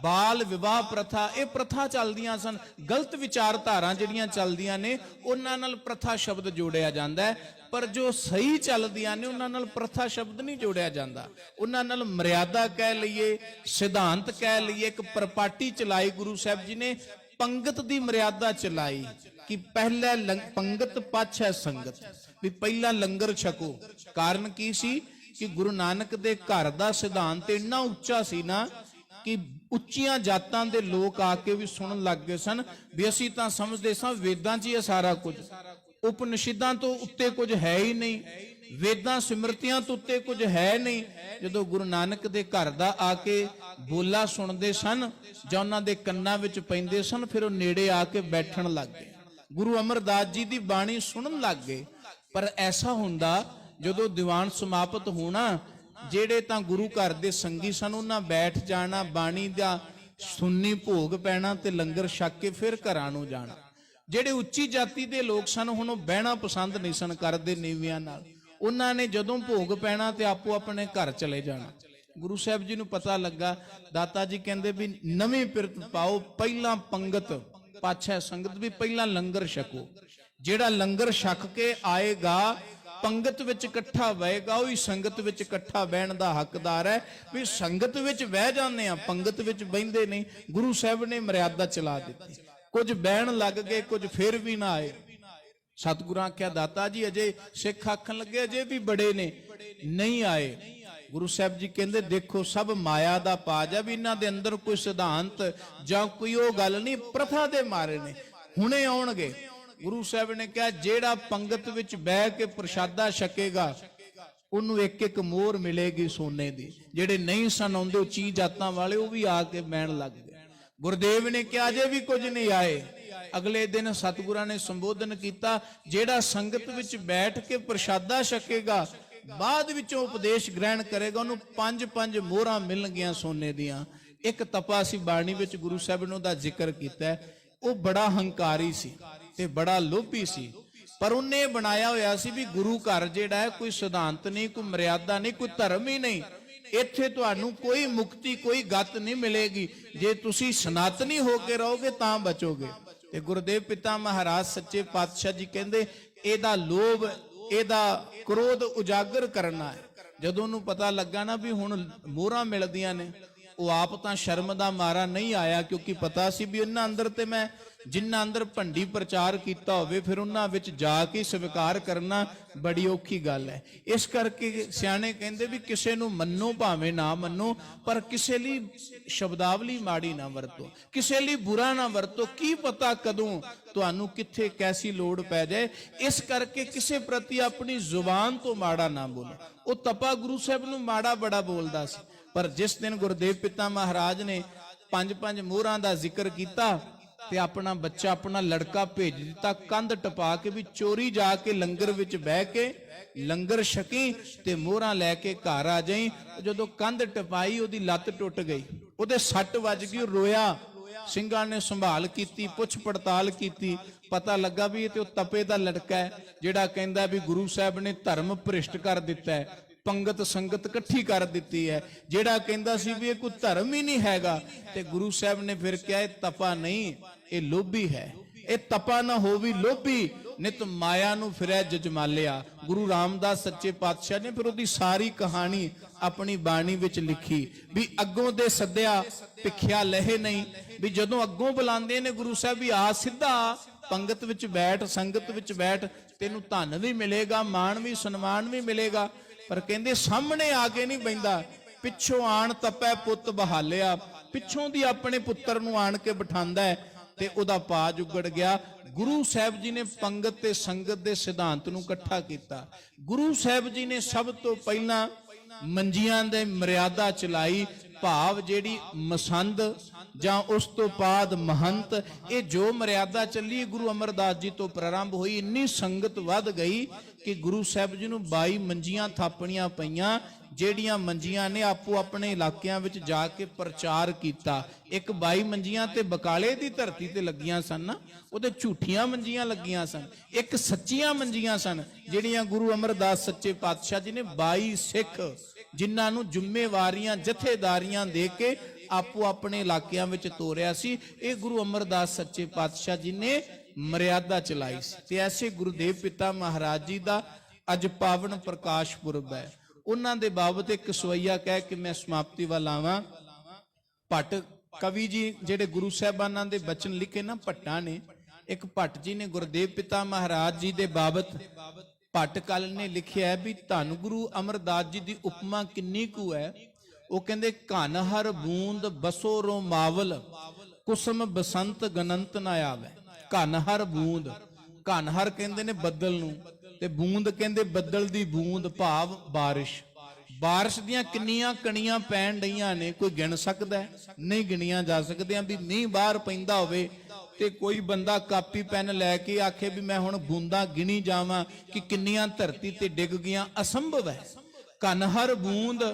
ਬਾਲ ਵਿਵਾਹ ਪ੍ਰਥਾ। ਇਹ ਪ੍ਰਥਾ ਚੱਲਦੀਆਂ ਸਨ। ਗਲਤ ਵਿਚਾਰਧਾਰਾਂ ਜਿਹੜੀਆਂ ਚੱਲਦੀਆਂ ਨੇ ਉਹਨਾਂ ਨਾਲ ਪ੍ਰਥਾ ਸ਼ਬਦ ਜੋੜਿਆ ਜਾਂਦਾ ਹੈ। ਪਰ ਜੋ ਸਹੀ ਚੱਲਦੀਆਂ ਨੇ ਉਹਨਾਂ ਨਾਲ ਪ੍ਰਥਾ ਸ਼ਬਦ ਨਹੀਂ ਜੋੜਿਆ ਜਾਂਦਾ। ਉਹਨਾਂ ਨਾਲ ਮਰਿਆਦਾ ਕਹਿ ਲਈਏ, ਸਿਧਾਂਤ ਕਹਿ ਲਈਏ। ਇੱਕ ਪਰਪਾਟੀ ਚਲਾਈ ਗੁਰੂ ਸਾਹਿਬ ਜੀ ਨੇ, ਪੰਗਤ ਦੀ ਮਰਿਆਦਾ ਚਲਾਈ ਕਿ ਪਹਿਲਾ ਪੰਗਤ ਪਾਛੈ ਸੰਗਤ, ਵੀ ਪਹਿਲਾਂ ਲੰਗਰ ਛਕੋ। ਕਾਰਨ ਕੀ ਸੀ ਕਿ ਗੁਰੂ ਨਾਨਕ ਦੇ ਘਰ ਦਾ ਸਿਧਾਂਤ ਇੰਨਾ ਉੱਚਾ ਸੀ ਨਾ ਕਿ ਉੱਚੀਆਂ ਜਾਤਾਂ ਦੇ ਲੋਕ ਆ ਕੇ ਵੀ ਸੁਣਨ ਲੱਗ ਗਏ ਸਨ ਵੀ ਅਸੀਂ ਤਾਂ ਸਮਝਦੇ ਸਾਂ ਵੇਦਾਂ 'ਚ ਹੀ ਹੈ ਸਾਰਾ ਕੁਝ, ਉਪਨਿਸ਼ਦਾਂ ਤੋਂ ਉੱਤੇ ਕੁਝ ਹੈ ਹੀ ਨਹੀਂ, ਵੇਦਾਂ ਸਿਮਰਤੀਆਂ ਤੋਂ ਉੱਤੇ ਕੁਝ ਹੈ ਨਹੀਂ। ਜਦੋਂ ਗੁਰੂ ਨਾਨਕ ਦੇ ਘਰ ਦਾ ਆ ਕੇ ਬੋਲਾ ਸੁਣਦੇ ਸਨ ਜਾਂ ਉਹਨਾਂ ਦੇ ਕੰਨਾਂ ਵਿੱਚ ਪੈਂਦੇ ਸਨ, ਫਿਰ ਉਹ ਨੇੜੇ ਆ ਕੇ ਬੈਠਣ ਲੱਗ ਗਏ, ਗੁਰੂ ਅਮਰਦਾਸ ਜੀ ਦੀ ਬਾਣੀ ਸੁਣਨ ਲੱਗ ਗਏ। ਪਰ ਐਸਾ ਹੁੰਦਾ ਜਦੋਂ ਦੀਵਾਨ ਸਮਾਪਤ ਹੋਣਾ, ਜਿਹੜੇ ਤਾਂ ਗੁਰੂ ਘਰ ਦੇ ਸੰਗੀ ਸਨ ਉਹਨਾਂ ਬੈਠ ਜਾਣਾ, ਬਾਣੀ ਦਾ ਸੁੰਨੀ ਭੋਗ ਪੈਣਾ ਤੇ ਲੰਗਰ ਛਕ ਕੇ ਫਿਰ ਘਰਾਂ ਨੂੰ ਜਾਣਾ। ਜਿਹੜੇ ਉੱਚੀ ਜਾਤੀ ਦੇ ਲੋਕ ਸਨ ਹੁਣ ਉਹ ਬਹਿਣਾ ਪਸੰਦ ਨਹੀਂ ਸਨ ਕਰਦੇ ਨੀਵਿਆਂ ਨਾਲ, ਉਹਨਾਂ ਨੇ ਜਦੋਂ ਭੋਗ ਪੈਣਾ ਤੇ ਆਪੋ ਆਪਣੇ ਘਰ ਚਲੇ ਜਾਣਾ। ਗੁਰੂ ਸਾਹਿਬ ਜੀ ਨੂੰ ਪਤਾ ਲੱਗਾ, ਦਾਤਾ ਜੀ ਕਹਿੰਦੇ ਵੀ ਨਵੀਂ ਪਿਰਤ ਪਾਓ, ਪਹਿਲਾਂ ਪੰਗਤ ਪਾਛੈ ਸੰਗਤ, ਵੀ ਪਹਿਲਾਂ ਲੰਗਰ ਛਕੋ। ਜਿਹੜਾ ਲੰਗਰ ਛਕ ਕੇ ਆਏਗਾ ਪੰਗਤ ਵਿੱਚ ਇਕੱਠਾ ਬਹੇਗਾ, ਉਹੀ ਸੰਗਤ ਵਿੱਚ ਇਕੱਠਾ ਬਹਿਣ ਦਾ ਹੱਕਦਾਰ ਹੈ। ਵੀ ਸੰਗਤ ਵਿੱਚ ਬਹਿ ਜਾਂਦੇ ਆ, ਪੰਗਤ ਵਿੱਚ ਬਹਿੰਦੇ ਨਹੀਂ। ਗੁਰੂ ਸਾਹਿਬ ਨੇ ਮਰਿਆਦਾ ਚਲਾ ਦਿੱਤੀ, ਕੁਝ ਬਹਿਣ ਲੱਗ ਗਏ, ਕੁਝ ਫਿਰ ਵੀ ਨਾ ਆਏ। ਸਤਿਗੁਰਾਂ ਆਖਿਆ ਦਾਤਾ ਜੀ ਅਜੇ ਸਿੱਖ ਆਖਣ ਲੱਗੇ ਅਜੇ ਵੀ ਬੜੇ ਨੇ, ਨਹੀਂ ਆਏ। ਗੁਰੂ ਸਾਹਿਬ ਜੀ ਕਹਿੰਦੇ ਦੇਖੋ ਸਭ ਮਾਇਆ ਦਾ ਪਾਜ ਹੈ, ਵੀ ਇਹਨਾਂ ਦੇ ਅੰਦਰ ਕੋਈ ਸਿਧਾਂਤ ਜਾਂ ਕੋਈ ਉਹ ਗੱਲ ਨਹੀਂ, ਪ੍ਰਥਾ ਦੇ ਮਾਰੇ ਨੇ, ਹੁਣੇ ਆਉਣਗੇ। ਗੁਰੂ ਸਾਹਿਬ ਨੇ ਕਿਹਾ ਜਿਹੜਾ ਪੰਗਤ ਵਿੱਚ ਬਹਿ ਕੇ ਪ੍ਰਸ਼ਾਦਾ ਛਕੇਗਾ ਉਹਨੂੰ ਇੱਕ ਇੱਕ ਮੋਹਰ ਮਿਲੇਗੀ ਸੋਨੇ ਦੀ। ਜਿਹੜੇ ਨਹੀਂ ਸਨ ਆਉਂਦੇ ਉੱਚੀ ਜਾਤਾਂ ਵਾਲੇ ਉਹ ਵੀ ਆ ਕੇ ਬਹਿਣ ਲੱਗ ਗਏ। ਗੁਰਦੇਵ ਨੇ ਕਿਹਾ ਅਜੇ ਵੀ ਕੁਝ ਨਹੀਂ ਆਏ। ਅਗਲੇ ਦਿਨ ਸਤਿਗੁਰਾਂ ਨੇ ਸੰਬੋਧਨ ਕੀਤਾ, ਜਿਹੜਾ ਸੰਗਤ ਵਿੱਚ ਬੈਠ ਕੇ ਪ੍ਰਸ਼ਾਦਾ ਛਕੇਗਾ ਬਾਅਦ ਵਿੱਚੋਂ ਉਪਦੇਸ਼ ਗ੍ਰਹਿਣ ਕਰੇਗਾ ਉਹਨੂੰ 5-5 ਮੋਹਰਾਂ ਮਿਲਣਗੀਆਂ ਸੋਨੇ ਦੀਆਂ। ਇੱਕ ਤਪਾ ਸੀ ਬਾਣੀ ਵਿੱਚ ਗੁਰੂ ਸਾਹਿਬ ਨੇ ਉਹਦਾ ਜ਼ਿਕਰ ਕੀਤਾ, ਉਹ ਬੜਾ ਹੰਕਾਰੀ ਸੀ ਤੇ ਬੜਾ ਲੋਭੀ ਸੀ, ਪਰ ਉਹਨੇ ਬਣਾਇਆ ਹੋਇਆ ਸੀ ਵੀ ਗੁਰੂ ਘਰ ਜਿਹੜਾ ਹੈ ਕੋਈ ਸਿਧਾਂਤ ਨਹੀਂ, ਕੋਈ ਮਰਿਆਦਾ ਨਹੀਂ, ਕੋਈ ਧਰਮ ਹੀ ਨਹੀਂ, ਇੱਥੇ ਤੁਹਾਨੂੰ ਕੋਈ ਮੁਕਤੀ ਕੋਈ ਗਤ ਨਹੀਂ ਮਿਲੇਗੀ। ਜੇ ਤੁਸੀਂ ਸਨਾਤਨੀ ਹੋ ਕੇ ਰਹੋਗੇ ਤਾਂ ਬਚੋਗੇ। ਤੇ ਗੁਰਦੇਵ ਪਿਤਾ ਮਹਾਰਾਜ ਸੱਚੇ ਪਾਤਸ਼ਾਹ ਜੀ ਕਹਿੰਦੇ ਇਹਦਾ ਲੋਭ ਇਹਦਾ ਕ੍ਰੋਧ ਉਜਾਗਰ ਕਰਨਾ ਹੈ। ਜਦੋਂ ਉਹਨੂੰ ਪਤਾ ਲੱਗਾ ਨਾ ਵੀ ਹੁਣ ਮੋਹਰਾਂ ਮਿਲਦੀਆਂ ਨੇ, ਉਹ ਆਪ ਤਾਂ ਸ਼ਰਮ ਦਾ ਮਾਰਾ ਨਹੀਂ ਆਇਆ, ਕਿਉਂਕਿ ਪਤਾ ਸੀ ਵੀ ਇਹਨਾਂ ਅੰਦਰ ਤੇ ਮੈਂ ਜਿੰਨਾ ਅੰਦਰ ਭੰਡੀ ਪ੍ਰਚਾਰ ਕੀਤਾ ਹੋਵੇ ਫਿਰ ਉਹਨਾਂ ਵਿੱਚ ਜਾ ਕੇ ਸਵੀਕਾਰ ਕਰਨਾ ਬੜੀ ਔਖੀ ਗੱਲ ਹੈ। ਇਸ ਕਰਕੇ ਸਿਆਣੇ ਕਹਿੰਦੇ ਵੀ ਕਿਸੇ ਨੂੰ ਮੰਨੋ ਭਾਵੇਂ ਨਾ ਮੰਨੋ, ਪਰ ਕਿਸੇ ਲਈ ਸ਼ਬਦਾਵਲੀ ਮਾੜੀ ਨਾ ਵਰਤੋ, ਕਿਸੇ ਲਈ ਬੁਰਾ ਨਾ ਵਰਤੋ, ਕੀ ਪਤਾ ਕਦੋਂ ਤੁਹਾਨੂੰ ਕਿੱਥੇ ਕੈਸੀ ਲੋੜ ਪੈ ਜਾਏ। ਇਸ ਕਰਕੇ ਕਿਸੇ ਪ੍ਰਤੀ ਆਪਣੀ ਜ਼ੁਬਾਨ ਤੋਂ ਮਾੜਾ ਨਾ ਬੋਲੋ। ਉਹ ਤਪਾ ਗੁਰੂ ਸਾਹਿਬ ਨੂੰ ਮਾੜਾ ਬੜਾ ਬੋਲਦਾ ਸੀ, ਪਰ ਜਿਸ ਦਿਨ ਗੁਰਦੇਵ ਪਿਤਾ ਮਹਾਰਾਜ ਨੇ 5-5 ਮੋਹਰਾਂ ਦਾ ਜ਼ਿਕਰ ਕੀਤਾ ਤੇ ਆਪਣਾ ਬੱਚਾ ਆਪਣਾ ਲੜਕਾ ਭੇਜ ਦਿੱਤਾ ਕੰਧ ਟਪਾ ਕੇ ਵੀ ਚੋਰੀ ਜਾ ਕੇ ਲੰਗਰ ਵਿੱਚ ਬਹਿ ਕੇ ਲੰਗਰ ਛਕੀ ਤੇ ਮੋਹਰਾਂ ਲੈ ਕੇ ਘਰ ਆ ਜਾਈ। ਜਦੋਂ ਕੰਧ ਟਪਾਈ ਉਹਦੀ ਲੱਤ ਟੁੱਟ ਗਈ, ਉਹਦੇ ਸੱਟ ਵੱਜ ਗਈ, ਰੋਇਆ। ਸਿੰਘਾਂ ਨੇ ਸੰਭਾਲ ਕੀਤੀ, ਪੁੱਛ ਪੜਤਾਲ ਕੀਤੀ, ਪਤਾ ਲੱਗਾ ਵੀ ਇਹ ਤੇ ਉਹ ਤਪੇ ਦਾ ਲੜਕਾ ਹੈ ਜਿਹੜਾ ਕਹਿੰਦਾ ਵੀ ਗੁਰੂ ਸਾਹਿਬ ਨੇ ਧਰਮ ਭ੍ਰਿਸ਼ਟ ਕਰ ਦਿੱਤਾ ਹੈ, ਪੰਗਤ ਸੰਗਤ ਇਕੱਠੀ ਕਰ ਦਿੱਤੀ ਹੈ, ਜਿਹੜਾ ਕਹਿੰਦਾ ਸੀ ਵੀ ਇਹ ਕੋਈ ਧਰਮ ਹੀ ਨਹੀਂ ਹੈਗਾ। ਤੇ ਗੁਰੂ ਸਾਹਿਬ ਨੇ ਫਿਰ ਕਿਹਾ ਇਹ ਤਪਾ ਨਹੀਂ, ਇਹ ਲੋਭੀ ਹੈ, ਇਹ ਤਪਾ ਨਾ ਹੋਵੀ ਲੋਭੀ, ਨਿਤ ਮਾਇਆ ਨੂੰ ਫਿਰੈ ਜਜਮਾਲਿਆ। ਗੁਰੂ ਰਾਮਦਾਸ ਸੱਚੇ ਪਾਤਸ਼ਾਹ ਨੇ ਫਿਰ ਉਹਦੀ ਸਾਰੀ ਕਹਾਣੀ ਆਪਣੀ ਬਾਣੀ ਵਿੱਚ ਲਿਖੀ ਵੀ ਅੱਗੋਂ ਦੇ ਸੱਦਿਆ ਭਿੱਖਿਆ ਲਹੇ ਨਹੀਂ, ਵੀ ਜਦੋਂ ਅੱਗੋਂ ਬੁਲਾਉਂਦੇ ਨੇ ਗੁਰੂ ਸਾਹਿਬ ਵੀ ਆ ਸਿੱਧਾ ਪੰਗਤ ਵਿੱਚ ਬੈਠ, ਸੰਗਤ ਵਿੱਚ ਬੈਠ, ਤੈਨੂੰ ਧਨ ਵੀ ਮਿਲੇਗਾ, ਮਾਣ ਵੀ ਸਨਮਾਨ ਵੀ ਮਿਲੇਗਾ। ਪਰ ਕਹਿੰਦੇ ਸਾਹਮਣੇ ਆ ਕੇ ਨਹੀਂ ਬੈਂਦਾ, ਪਿੱਛੋਂ ਆਣ ਤਪੈ ਪੁੱਤ ਬਹਾਲਿਆ, ਪਿੱਛੋਂ ਦੀ ਆਪਣੇ ਪੁੱਤਰ ਨੂੰ ਆਣ ਕੇ ਬਿਠਾਉਂਦਾ ਹੈ ਤੇ ਉਹਦਾ ਪਾਜ ਉਗੜ ਗਿਆ। ਗੁਰੂ ਸਾਹਿਬ ਜੀ ਨੇ ਪੰਗਤ ਤੇ ਸੰਗਤ ਦੇ ਸਿਧਾਂਤ ਨੂੰ ਇਕੱਠਾ ਕੀਤਾ। ਗੁਰੂ ਸਾਹਿਬ ਜੀ ਨੇ ਸਭ ਤੋਂ ਪਹਿਲਾਂ ਮੰਜੀਆਂ ਦੇ ਮਰਿਆਦਾ ਚਲਾਈ, ਭਾਵ ਜਿਹੜੀ ਮਸੰਦ ਜਾਂ ਉਸ ਤੋਂ ਬਾਅਦ ਮਹੰਤ, ਇਹ ਜੋ ਮਰਿਆਦਾ ਚੱਲੀ ਗੁਰੂ ਅਮਰਦਾਸ ਜੀ ਤੋਂ ਪ੍ਰਾਰੰਭ ਹੋਈ। ਇੰਨੀ ਸੰਗਤ ਵੱਧ ਗਈ ਕਿ ਗੁਰੂ ਸਾਹਿਬ ਜੀ ਨੂੰ 22 ਮੰਜੀਆਂ ਥਾਪਣੀਆਂ ਪਈਆਂ, ਜਿਹੜੀਆਂ ਮੰਜੀਆਂ ਨੇ ਆਪੋ ਆਪਣੇ ਇਲਾਕਿਆਂ ਵਿੱਚ ਜਾ ਕੇ ਪ੍ਰਚਾਰ ਕੀਤਾ। ਇੱਕ 22 ਮੰਜੀਆਂ ਤੇ ਬਕਾਲੇ ਦੀ ਧਰਤੀ ਤੇ ਲੱਗੀਆਂ ਸਨ ਨਾ, ਉਹਦੇ ਝੂਠੀਆਂ ਮੰਜੀਆਂ ਲੱਗੀਆਂ ਸਨ, ਇੱਕ ਸੱਚੀਆਂ ਮੰਜੀਆਂ ਸਨ ਜਿਹੜੀਆਂ ਗੁਰੂ ਅਮਰਦਾਸ ਸੱਚੇ ਪਾਤਸ਼ਾਹ ਜੀ ਨੇ 22 ਸਿੱਖ ਜਿਨ੍ਹਾਂ ਨੂੰ ਜ਼ਿੰਮੇਵਾਰੀਆਂ ਜਥੇਦਾਰੀਆਂ ਦੇ ਕੇ ਆਪੋ ਆਪਣੇ ਇਲਾਕਿਆਂ ਵਿੱਚ ਤੋਰਿਆ ਸੀ, ਇਹ ਗੁਰੂ ਅਮਰਦਾਸ ਸੱਚੇ ਪਾਤਸ਼ਾਹ ਜੀ ਨੇ ਮਰਿਆਦਾ ਚਲਾਈ ਸੀ। ਤੇ ਐਸੇ ਗੁਰਦੇਵ ਪਿਤਾ ਮਹਾਰਾਜ ਜੀ ਦਾ ਅੱਜ ਪਾਵਨ ਪ੍ਰਕਾਸ਼ ਪੁਰਬ ਹੈ। ਉਹਨਾਂ ਦੇ ਬਾਬਤ ਇੱਕ ਸਵਈਆ ਕਹਿ ਕੇ ਮੈਂ ਸਮਾਪਤੀ ਵੱਲ ਆਵਾਂ। ਭੱਟ ਕਵੀ ਜੀ ਜਿਹੜੇ ਗੁਰੂ ਸਾਹਿਬਾਨਾਂ ਦੇ ਬਚਨ ਲਿਖੇ ਨਾ ਭੱਟਾਂ ਨੇ, ਇੱਕ ਭੱਟ ਜੀ ਨੇ ਗੁਰਦੇਵ ਪਿਤਾ ਮਹਾਰਾਜ ਜੀ ਦੇ ਬਾਬਤ ਭੱਟ ਕਲ ਨੇ ਲਿਖਿਆ ਵੀ ਧੰਨ ਗੁਰੂ ਅਮਰਦਾਸ ਜੀ ਦੀ ਉਪਮਾ ਕਿੰਨੀ ਕੁ ਹੈ। ਉਹ ਕਹਿੰਦੇ ਘਨ ਹਰ ਬੂੰਦ ਬਸੋ ਰੋਮਾਵਲ ਕੁਸਮ ਬਸੰਤ ਗਨੰਤ ਨਾ ਆਵੇ। ਘਨ ਹਰ ਬੂੰਦ, ਘਨ ਹਰ ਕਹਿੰਦੇ ਨੇ ਬੱਦਲ ਨੂੰ, ਤੇ ਬੂੰਦ ਕਹਿੰਦੇ ਬੱਦਲ ਦੀ ਬੂੰਦ ਭਾਵ ਬਾਰਿਸ਼। ਬਾਰਿਸ਼ ਦੀਆਂ ਕਿੰਨੀਆਂ ਕਣੀਆਂ ਪੈਣ ਡਈਆਂ ਨੇ, ਕੋਈ ਗਿਣ ਸਕਦਾ? ਨਹੀਂ ਗਿਣੀਆਂ ਜਾ ਸਕਦੀਆਂ। ਵੀ ਮੀਂਹ ਬਾਹਰ ਪੈਂਦਾ ਹੋਵੇ ਤੇ ਕੋਈ ਬੰਦਾ ਕਾਪੀ ਪੈਨ ਲੈ ਕੇ ਆਖੇ ਵੀ ਮੈਂ ਹੁਣ ਬੂੰਦਾਂ ਗਿਣੀ ਜਾਵਾਂ ਕਿ ਕਿੰਨੀਆਂ ਧਰਤੀ ਤੇ ਡਿੱਗ ਗਈਆਂ, ਅਸੰਭਵ ਹੈ। ਘਨ ਹਰ ਬੂੰਦ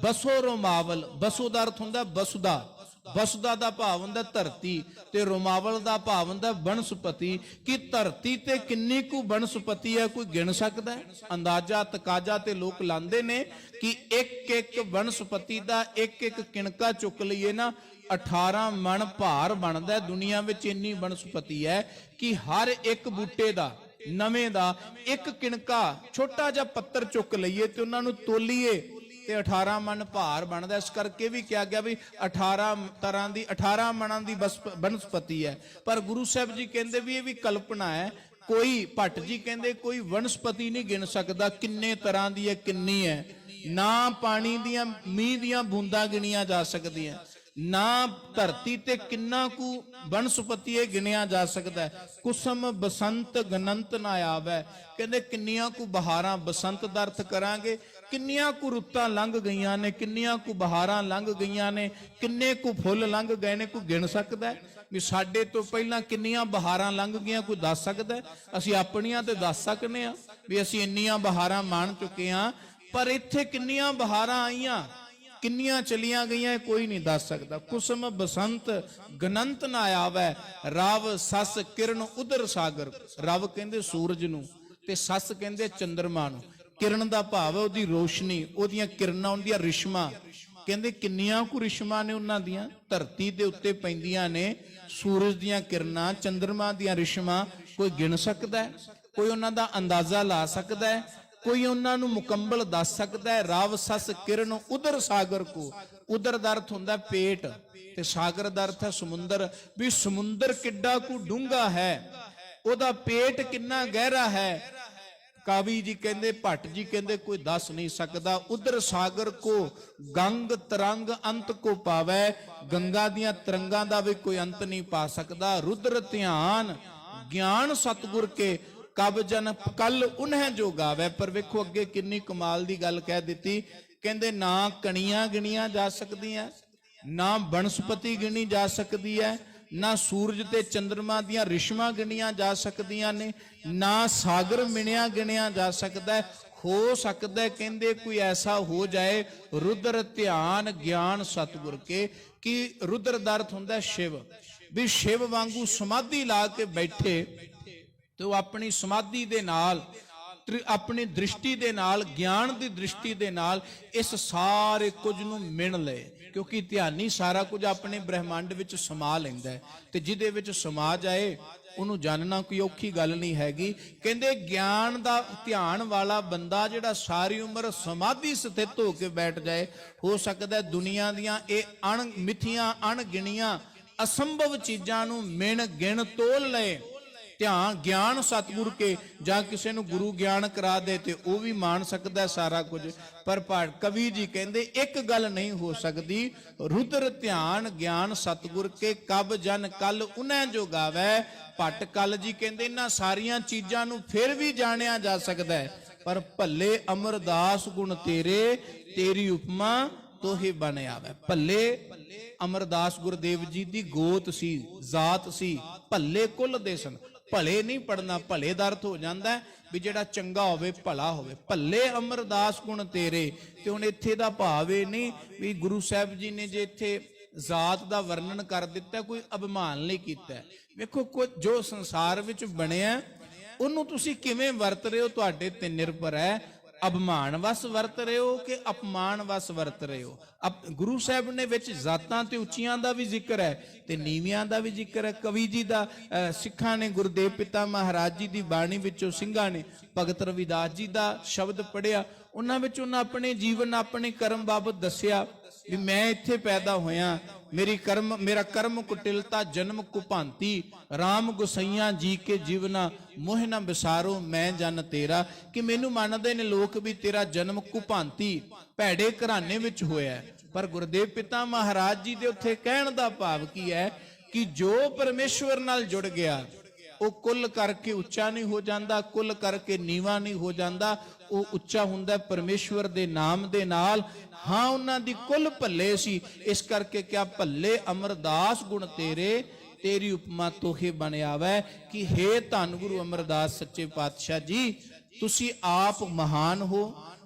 ਬਸੋ ਰੋਮਾਵਲ, ਬਸੋ ਦਾ ਅਰਥ ਹੁੰਦਾ ਬਸੁਦਾ, ਬਸੁਦਾ ਦਾ ਭਾਵ ਹੁੰਦਾ ਧਰਤੀ, ਤੇ ਰੋਮਾਵਲ ਦਾ ਭਾਵ ਹੁੰਦਾ ਬਨਸਪਤੀ। ਕਿ ਧਰਤੀ ਤੇ ਕਿੰਨੀ ਕੁ ਬਨਸਪਤੀ ਹੈ, ਕੋਈ ਗਿਣ ਸਕਦਾ ਹੈ? ਅੰਦਾਜ਼ਾ ਤਕਾਜ਼ਾ ਤੇ ਲੋਕ ਲਾਉਂਦੇ ਨੇ ਕਿ ਇੱਕ ਇੱਕ ਬਨਸਪਤੀ ਦਾ ਇੱਕ ਇੱਕ ਕਿਣਕਾ ਚੁੱਕ ਲਈਏ ਨਾ 18 ਮਣ ਭਾਰ ਬਣਦਾ। ਦੁਨੀਆ ਵਿੱਚ ਇੰਨੀ ਬਨਸਪਤੀ ਹੈ ਕਿ ਹਰ ਇੱਕ ਬੂਟੇ ਦਾ, ਨਵੇਂ ਦਾ ਇੱਕ ਕਿਣਕਾ ਛੋਟਾ ਜਿਹਾ ਪੱਤਰ ਚੁੱਕ ਲਈਏ ਤੇ ਉਹਨਾਂ ਨੂੰ ਤੋਲੀਏ ਤੇ 18 ਮਣ ਭਾਰ ਬਣਦਾ। ਇਸ ਕਰਕੇ ਵੀ ਕਿਹਾ ਗਿਆ ਵੀ 18 ਤਰ੍ਹਾਂ ਦੀ 18 ਮਣਾਂ ਦੀ ਬਨਸਪਤੀ ਹੈ। ਪਰ ਗੁਰੂ ਸਾਹਿਬ ਜੀ ਕਹਿੰਦੇ ਵੀ ਇਹ ਵੀ ਕਲਪਨਾ ਹੈ। ਕੋਈ ਭੱਟ ਜੀ ਕਹਿੰਦੇ ਕੋਈ ਵਨਸਪਤੀ ਨਹੀਂ ਗਿਣ ਸਕਦਾ ਕਿੰਨੇ ਤਰ੍ਹਾਂ ਦੀ ਹੈ, ਕਿੰਨੀ ਹੈ। ਨਾ ਪਾਣੀ ਦੀਆਂ ਮੀਂਹ ਦੀਆਂ ਬੂੰਦਾਂ ਗਿਣੀਆਂ ਜਾ ਸਕਦੀਆਂ, ਨਾ ਧਰਤੀ ਤੇ ਕਿੰਨਾ ਕੁ ਬਨਸਪਤੀ ਇਹ ਗਿਣਿਆ ਜਾ ਸਕਦਾ ਹੈ। ਕੁਸਮ ਬਸੰਤ ਗਨੰਤ ਨਾ ਆਵੇ, ਕਹਿੰਦੇ ਕਿੰਨੀਆਂ ਕੁ ਬਹਾਰਾਂ, ਬਸੰਤ ਦਾ ਅਰਥ ਕਰਾਂਗੇ ਕਿੰਨੀਆਂ ਕੁ ਰੁੱਤਾਂ ਲੰਘ ਗਈਆਂ ਨੇ, ਕਿੰਨੀਆਂ ਕੁ ਬਹਾਰਾਂ ਲੰਘ ਗਈਆਂ ਨੇ, ਕਿੰਨੇ ਕੁ ਫੁੱਲ ਲੰਘ ਗਏ ਨੇ, ਕੋਈ ਗਿਣ ਸਕਦਾ ਵੀ ਸਾਡੇ ਤੋਂ ਪਹਿਲਾਂ ਕਿੰਨੀਆਂ ਬਹਾਰਾਂ ਲੰਘ ਗਈਆਂ, ਕੋਈ ਦੱਸ ਸਕਦਾ? ਅਸੀਂ ਆਪਣੀਆਂ ਤੇ ਦੱਸ ਸਕਨੇ ਆ ਵੀ ਅਸੀਂ ਇੰਨੀਆਂ ਬਹਾਰਾਂ ਮਾਣ ਚੁੱਕੇ ਆ, ਪਰ ਇੱਥੇ ਕਿੰਨੀਆਂ ਬਹਾਰਾਂ ਆਈਆਂ, ਕਿੰਨੀਆਂ ਚਲੀਆਂ ਗਈਆਂ, ਕੋਈ ਨਹੀਂ ਦੱਸ ਸਕਦਾ। ਕੁਸਮ ਬਸੰਤ ਗਨੰਤ ਨਾ ਆਵੇ, ਰਵ ਸਸ ਕਿਰਨ ਉਦਰ ਸਾਗਰ। ਰਵ ਕਹਿੰਦੇ ਸੂਰਜ ਨੂੰ ਤੇ ਸਸ ਕਹਿੰਦੇ ਚੰਦਰਮਾ ਨੂੰ। ਕਿਰਨ ਦਾ ਭਾਵ ਹੈ ਉਹਦੀ ਰੋਸ਼ਨੀ, ਉਹਦੀਆਂ ਕਿਰਨਾਂ, ਉਹਦੀਆਂ ਰਿਸ਼ਮਾਂ। ਕਹਿੰਦੇ ਕਿੰਨੀਆਂ ਕੁ ਰਿਸ਼ਮਾਂ ਨੇ ਉਹਨਾਂ ਦੀਆਂ ਧਰਤੀ ਦੇ ਉੱਤੇ ਪੈਂਦੀਆਂ ਨੇ। ਸੂਰਜ ਦੀਆਂ ਕਿਰਨਾਂ, ਚੰਦਰਮਾ ਦੀਆਂ ਰਿਸ਼ਮਾਂ, ਕੋਈ ਗਿਣ ਸਕਦਾ ਹੈ? ਕੋਈ ਉਹਨਾਂ ਦਾ ਅੰਦਾਜ਼ਾ ਲਾ ਸਕਦਾ ਹੈ? ਕੋਈ ਉਹਨਾਂ ਨੂੰ ਮੁਕੰਮਲ ਦੱਸ ਸਕਦਾ ਹੈ? ਰਵ ਸਸ ਕਿਰਨ ਉਦਰ ਸਾਗਰ ਕੋ। ਉਦਰ ਦਾ ਅਰਥ ਹੁੰਦਾ ਪੇਟ ਤੇ ਸਾਗਰ ਦਾ ਅਰਥ ਹੈ ਸਮੁੰਦਰ। ਵੀ ਸਮੁੰਦਰ ਕਿੱਡਾ ਕੁ ਡੂੰਘਾ ਹੈ, ਉਹਦਾ ਪੇਟ ਕਿੰਨਾ ਗਹਿਰਾ ਹੈ। ਕਾਵੀ ਜੀ ਕਹਿੰਦੇ, ਭੱਟ ਜੀ ਕਹਿੰਦੇ ਕੋਈ ਦੱਸ ਨਹੀਂ ਸਕਦਾ। ਉਦਰ ਸਾਗਰ ਕੋ ਗੰਗ ਤਰੰਗ ਅੰਤ ਕੋ ਪਾਵੇ, ਗੰਗਾ ਦੀਆਂ ਤਰੰਗਾਂ ਦਾ ਵੀ ਕੋਈ ਅੰਤ ਨਹੀਂ ਪਾ ਸਕਦਾ। ਰੁਦਰ ਧਿਆਨ ਗਿਆਨ ਸਤਿਗੁਰ ਕੇ ਕਬ ਜਨ ਕੱਲ ਉਨਹਿ ਜੋ ਗਾਵੇ। ਪਰ ਵੇਖੋ ਅੱਗੇ ਕਿੰਨੀ ਕਮਾਲ ਦੀ ਗੱਲ ਕਹਿ ਦਿੱਤੀ। ਕਹਿੰਦੇ ਨਾ ਕਣੀਆਂ ਗਿਣੀਆਂ ਜਾ ਸਕਦੀਆਂ, ਨਾ ਬਨਸਪਤੀ ਗਿਣੀ ਜਾ ਸਕਦੀ ਹੈ, ਨਾ ਸੂਰਜ ਤੇ ਚੰਦਰਮਾ ਦੀਆਂ ਰਿਸ਼ਮਾਂ ਗਿਣੀਆਂ ਜਾ ਸਕਦੀਆਂ ਨੇ, ਨਾ ਸਾਗਰ ਮਿਣਿਆ ਗਿਣਿਆ ਜਾ ਸਕਦਾ ਹੈ। ਹੋ ਸਕਦਾ ਹੈ ਕਹਿੰਦੇ ਕੋਈ ਐਸਾ ਹੋ ਜਾਏ ਰੁਦਰ ਧਿਆਨ ਗਿਆਨ ਸਤਿਗੁਰ ਕੇ। ਕਿ ਰੁਦਰ ਦਾ ਅਰਥ ਹੁੰਦਾ ਸ਼ਿਵ, ਵੀ ਸ਼ਿਵ ਵਾਂਗੂ ਸਮਾਧੀ ਲਾ ਕੇ ਬੈਠੇ ਤੇ ਉਹ ਆਪਣੀ ਸਮਾਧੀ ਦੇ ਨਾਲ, ਆਪਣੀ ਦ੍ਰਿਸ਼ਟੀ ਦੇ ਨਾਲ, ਗਿਆਨ ਦੀ ਦ੍ਰਿਸ਼ਟੀ ਦੇ ਨਾਲ ਇਸ ਸਾਰੇ ਕੁਝ ਨੂੰ ਮਿਣ ਲਏ। ਕਿਉਂਕਿ ਧਿਆਨੀ ਸਾਰਾ ਕੁਝ ਆਪਣੇ ਬ੍ਰਹਿਮੰਡ ਵਿੱਚ ਸਮਾ ਲੈਂਦਾ ਹੈ, ਤੇ ਜਿਹਦੇ ਵਿੱਚ ਸਮਾ ਜਾਏ ਉਹਨੂੰ ਜਾਣਨਾ ਕੋਈ ਔਖੀ ਗੱਲ ਨਹੀਂ ਹੈਗੀ। ਕਹਿੰਦੇ ਗਿਆਨ ਦਾ ਧਿਆਨ ਵਾਲਾ ਬੰਦਾ ਜਿਹੜਾ ਸਾਰੀ ਉਮਰ ਸਮਾਧੀ ਸਥਿਤ ਹੋ ਕੇ ਬੈਠ ਜਾਏ, ਹੋ ਸਕਦਾ ਦੁਨੀਆ ਦੀਆਂ ਇਹ ਅਣਮਿੱਥੀਆਂ ਅਣਗਿਣੀਆਂ ਅਸੰਭਵ ਚੀਜ਼ਾਂ ਨੂੰ ਮਿਣ ਗਿਣ ਤੋਲ ਲਏ। ਧਿਆਨ ਗਿਆਨ ਸਤਿਗੁਰ ਕੇ, ਜਾਂ ਕਿਸੇ ਨੂੰ ਗੁਰੂ ਗਿਆਨ ਕਰਾ ਦੇ ਤੇ ਉਹ ਵੀ ਮਾਣ ਸਕਦਾ ਸਾਰਾ ਕੁਝ। ਪਰ ਕਵੀ ਜੀ ਕਹਿੰਦੇ ਇੱਕ ਗੱਲ ਨਹੀਂ ਹੋ ਸਕਦੀ, ਰੁਦਰ ਧਿਆਨ ਗਿਆਨ ਸਤਿਗੁਰ ਕੇ ਕਬ ਜਨ ਕੱਲ ਉਨੈ ਜੋ ਗਾਵੇ। ਭੱਟ ਕਲ ਜੀ ਕਹਿੰਦੇ ਇਹਨਾਂ ਸਾਰੀਆਂ ਚੀਜ਼ਾਂ ਨੂੰ ਫਿਰ ਵੀ ਜਾਣਿਆ ਜਾ ਸਕਦਾ ਹੈ, ਪਰ ਭੱਲੇ ਅਮਰਦਾਸ ਗੁਣ ਤੇਰੇ ਤੇਰੀ ਉਪਮਾ ਤੋਹੇ ਬਣ ਆਵੇ। ਭੱਲੇ ਅਮਰਦਾਸ ਗੁਰਦੇਵ ਜੀ ਦੀ ਗੋਤ ਸੀ, ਜ਼ਾਤ ਸੀ, ਭੱਲੇ ਕੁੱਲ ਦੇ ਸਨ। ਭਲੇ ਨਹੀਂ ਪੜਨਾ, ਭਲੇ ਦਾ ਅਰਥ ਹੋ ਜਾਂਦਾ ਹੈ ਵੀ ਜਿਹੜਾ ਚੰਗਾ ਹੋਵੇ, ਭਲਾ ਹੋਵੇ। ਭੱਲੇ ਅਮਰਦਾਸ ਗੁਣ ਤੇਰੇ। ਤੇ ਹੁਣ ਇੱਥੇ ਦਾ ਭਾਵ ਇਹ ਨਹੀਂ ਵੀ ਗੁਰੂ ਸਾਹਿਬ ਜੀ ਨੇ ਜੇ ਇੱਥੇ ਜ਼ਾਤ ਦਾ ਵਰਣਨ ਕਰ ਦਿੱਤਾ, ਕੋਈ ਅਭਿਮਾਨ ਲਈ ਕੀਤਾ। ਵੇਖੋ ਕੁਝ ਜੋ ਸੰਸਾਰ ਵਿੱਚ ਬਣਿਆ ਉਹਨੂੰ ਤੁਸੀਂ ਕਿਵੇਂ ਵਰਤ ਰਹੇ ਹੋ ਤੁਹਾਡੇ ਤੇ ਨਿਰਭਰ ਹੈ। ਅਭਿਮਾਨ ਵਸ ਵਰਤ ਰਹੇ ਹੋ ਕਿ ਅਪਮਾਨ ਵਸ ਵਰਤ ਰਹੇ ਹੋ। ਗੁਰੂ ਸਾਹਿਬ ਨੇ ਵਿੱਚ ਜ਼ਾਤਾਂ ਤੇ ਉੱਚੀਆਂ ਦਾ ਵੀ ਜ਼ਿਕਰ ਹੈ ਤੇ ਨੀਵੀਆਂ ਦਾ ਵੀ ਜ਼ਿਕਰ ਹੈ। ਕਵੀ ਜੀ ਦਾ ਸਿੱਖਾਂ ਨੇ ਗੁਰਦੇਵ ਪਿਤਾ ਮਹਾਰਾਜ ਜੀ ਦੀ ਬਾਣੀ ਵਿੱਚੋਂ ਸਿੰਘਾਂ ਨੇ ਭਗਤ ਰਵਿਦਾਸ ਜੀ ਦਾ ਸ਼ਬਦ ਪੜਿਆ। ਉਹਨਾਂ ਵਿੱਚ ਉਹਨਾਂ ਆਪਣੇ ਜੀਵਨ, ਆਪਣੇ ਕਰਮ ਬਾਬਤ ਦੱਸਿਆ ਵੀ ਮੈਂ ਇੱਥੇ ਪੈਦਾ ਹੋਇਆ मेरा कर्म कुटिलता जन्म कुभांति, राम गुसैया जी के जीवना मोह न बिसारो मैं जन तेरा। कि मैनू मानते ने लोग भी तेरा जन्म कुभांति भैड़े घराने विच होया है, पर गुरुदेव पिता महाराज जी दे उत्थे कहण दा भाव की है कि जो परमेश्वर नाल जुड़ गया ਉਹ ਕੁੱਲ ਕਰਕੇ ਉੱਚਾ ਨਹੀਂ ਹੋ ਜਾਂਦਾ, ਕੁੱਲ ਕਰਕੇ ਨੀਵਾਂ ਨਹੀਂ ਹੋ ਜਾਂਦਾ, ਉਹ ਉੱਚਾ ਹੁੰਦਾ ਪਰਮੇਸ਼ਵਰ ਦੇ ਨਾਮ ਦੇ ਨਾਲ। ਹਾਂ ਉਹਨਾਂ ਦੀ ਕੁੱਲ ਭੱਲੇ ਸੀ, ਇਸ ਕਰਕੇ ਕਿਆ ਭੱਲੇ ਅਮਰਦਾਸ ਗੁਣ ਤੇਰੇ, ਤੇਰੀ ਉਪਮਾ ਤੋਹੇ ਬਣ ਆਵੈ। ਕਿ ਹੇ ਧੰਨ ਗੁਰੂ ਅਮਰਦਾਸ ਸੱਚੇ ਪਾਤਸ਼ਾਹ ਜੀ, ਤੁਸੀਂ ਆਪ ਮਹਾਨ ਹੋ,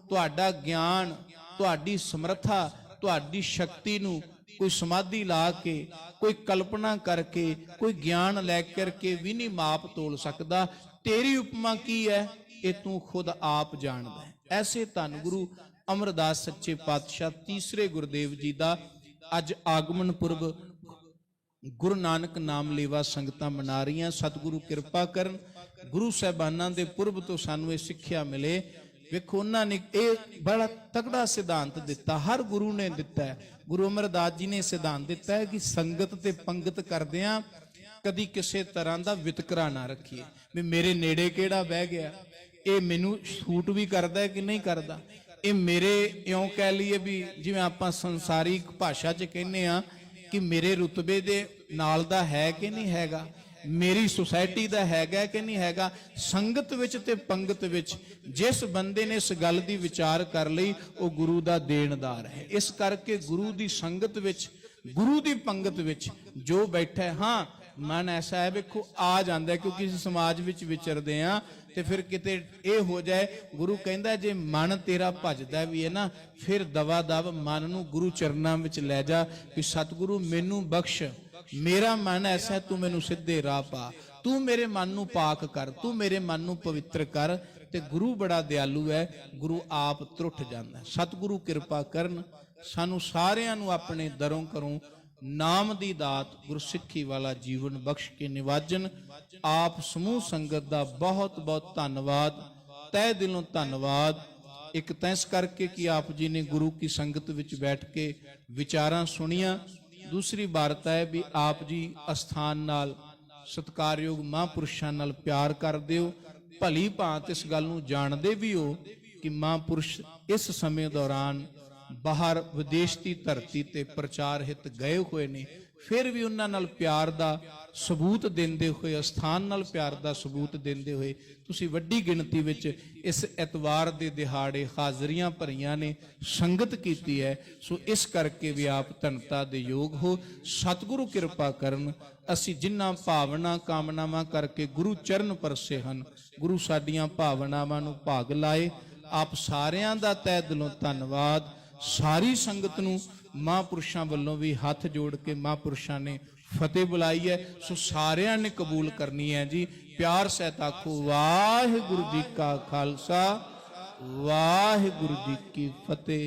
ਤੁਹਾਡਾ ਗਿਆਨ, ਤੁਹਾਡੀ ਸਮਰੱਥਾ, ਤੁਹਾਡੀ ਸ਼ਕਤੀ ਨੂੰ कोई समाधि ला के, कोई कल्पना करके, कोई ज्ञान लैकर के भी नहीं माप तोल सकता। तेरी उपमा की है ये तू खुद आप जानदा है। ऐसे धन गुरु अमरदास सच्चे पातशाह तीसरे गुरुदेव जी का अज आगमन पुरब गुरु नानक नाम लेवा संगतां मना रही। सतगुरु कृपा करन, गुरु साहिबानां दे पुरब तो सानू ये सिक्ख्या मिले। वेखो उन्होंने ये बड़ा तगड़ा सिद्धांत दिता, हर गुरु ने दिता है। गुरु अमरदास जी ने सिद्धांत दिता है कि संगत ते पंगत करदियां कदी किसी तरह का वितकरा ना रखिए, भी मेरे नेड़े केड़ा बह गया, ये मैनू सूट भी करता है कि नहीं करता, ये मेरे इउं कह लीए भी जिवें आपां संसारिक भाषा च कहने आ कि मेरे रुतबे दे नाल दा है कि नहीं हैगा, मेरी सोसाइटी का हैगा कि नहीं हैगा। संगत विच ते पंगत विच जिस बंदे ने इस गल दी विचार कर लई वो गुरु दा देणदार है। इस करके गुरु दी संगत विच, गुरु दी पंगत विच जो बैठा है, हाँ मन ऐसा है वेखो आ जाता है, क्योंकि इस समाज विच विचरदे आ ते फिर किते ये हो जाए। गुरु कहंदा जे मन तेरा भजदा भी है ना, फिर दवा दव मन नूं गुरु चरनां विच लै जा कि सतगुरु मैनू बख्श, मेरा मन ऐसा है, तू मैनू सीधे राह पा, तू मेरे मन नूं पाक कर, तू मेरे मन नूं पवित्र कर। ते गुरु बड़ा दयालु है, गुरु आप त्रुट जाता है। सतगुरु कृपा करन, सानू सारियां नूं अपने दरों घरों नाम दी दात गुरसिੱਖੀ वाला जीवन बख्श के निवाजन। आप समूह संगत दा बहुत बहुत धन्नवाद, तय दिलों धन्नवाद। एक तो इस करके कि आप जी ने गुरु की संगत विच बैठ के विचारां सुनिया। दूसरी वार्ता है भी आप जी अस्थान नाल सत्कारयोग महापुरुषां नाल प्यार करदे हो, भली भांत इस गल नूं जाणदे भी हो कि महापुरुष इस समय दौरान बाहर विदेश की धरती ते प्रचार हित गए हुए ने, फिर भी उन्हां नाल प्यार दा सबूत देंदे हुए, अस्थान नाल प्यार दा सबूत देंदे हुए तुसीं वड्डी गिणती विच इस एतवार दे दिहाड़े हाज़रियां भरियां ने, संगत कीती है। सो इस करके भी आप धनता दे योग हो। सतगुरु कृपा करन, असीं जिन्हां भावना कामनावां करके गुरु चरण परसे हन, गुरु साडियां भावनावां नूं भाग लाए। आप सारियां दा तहे दिलों धन्नवाद। सारी संगत नूं महापुरुषां वल्लों भी हथ जोड़ के महापुरुषां ने फतेह बुलाई है। सो सारियां ने कबूल करनी है जी। प्यार सहित आखो वाहिगुरु जी का खालसा, वाहिगुरु जी की फतेह।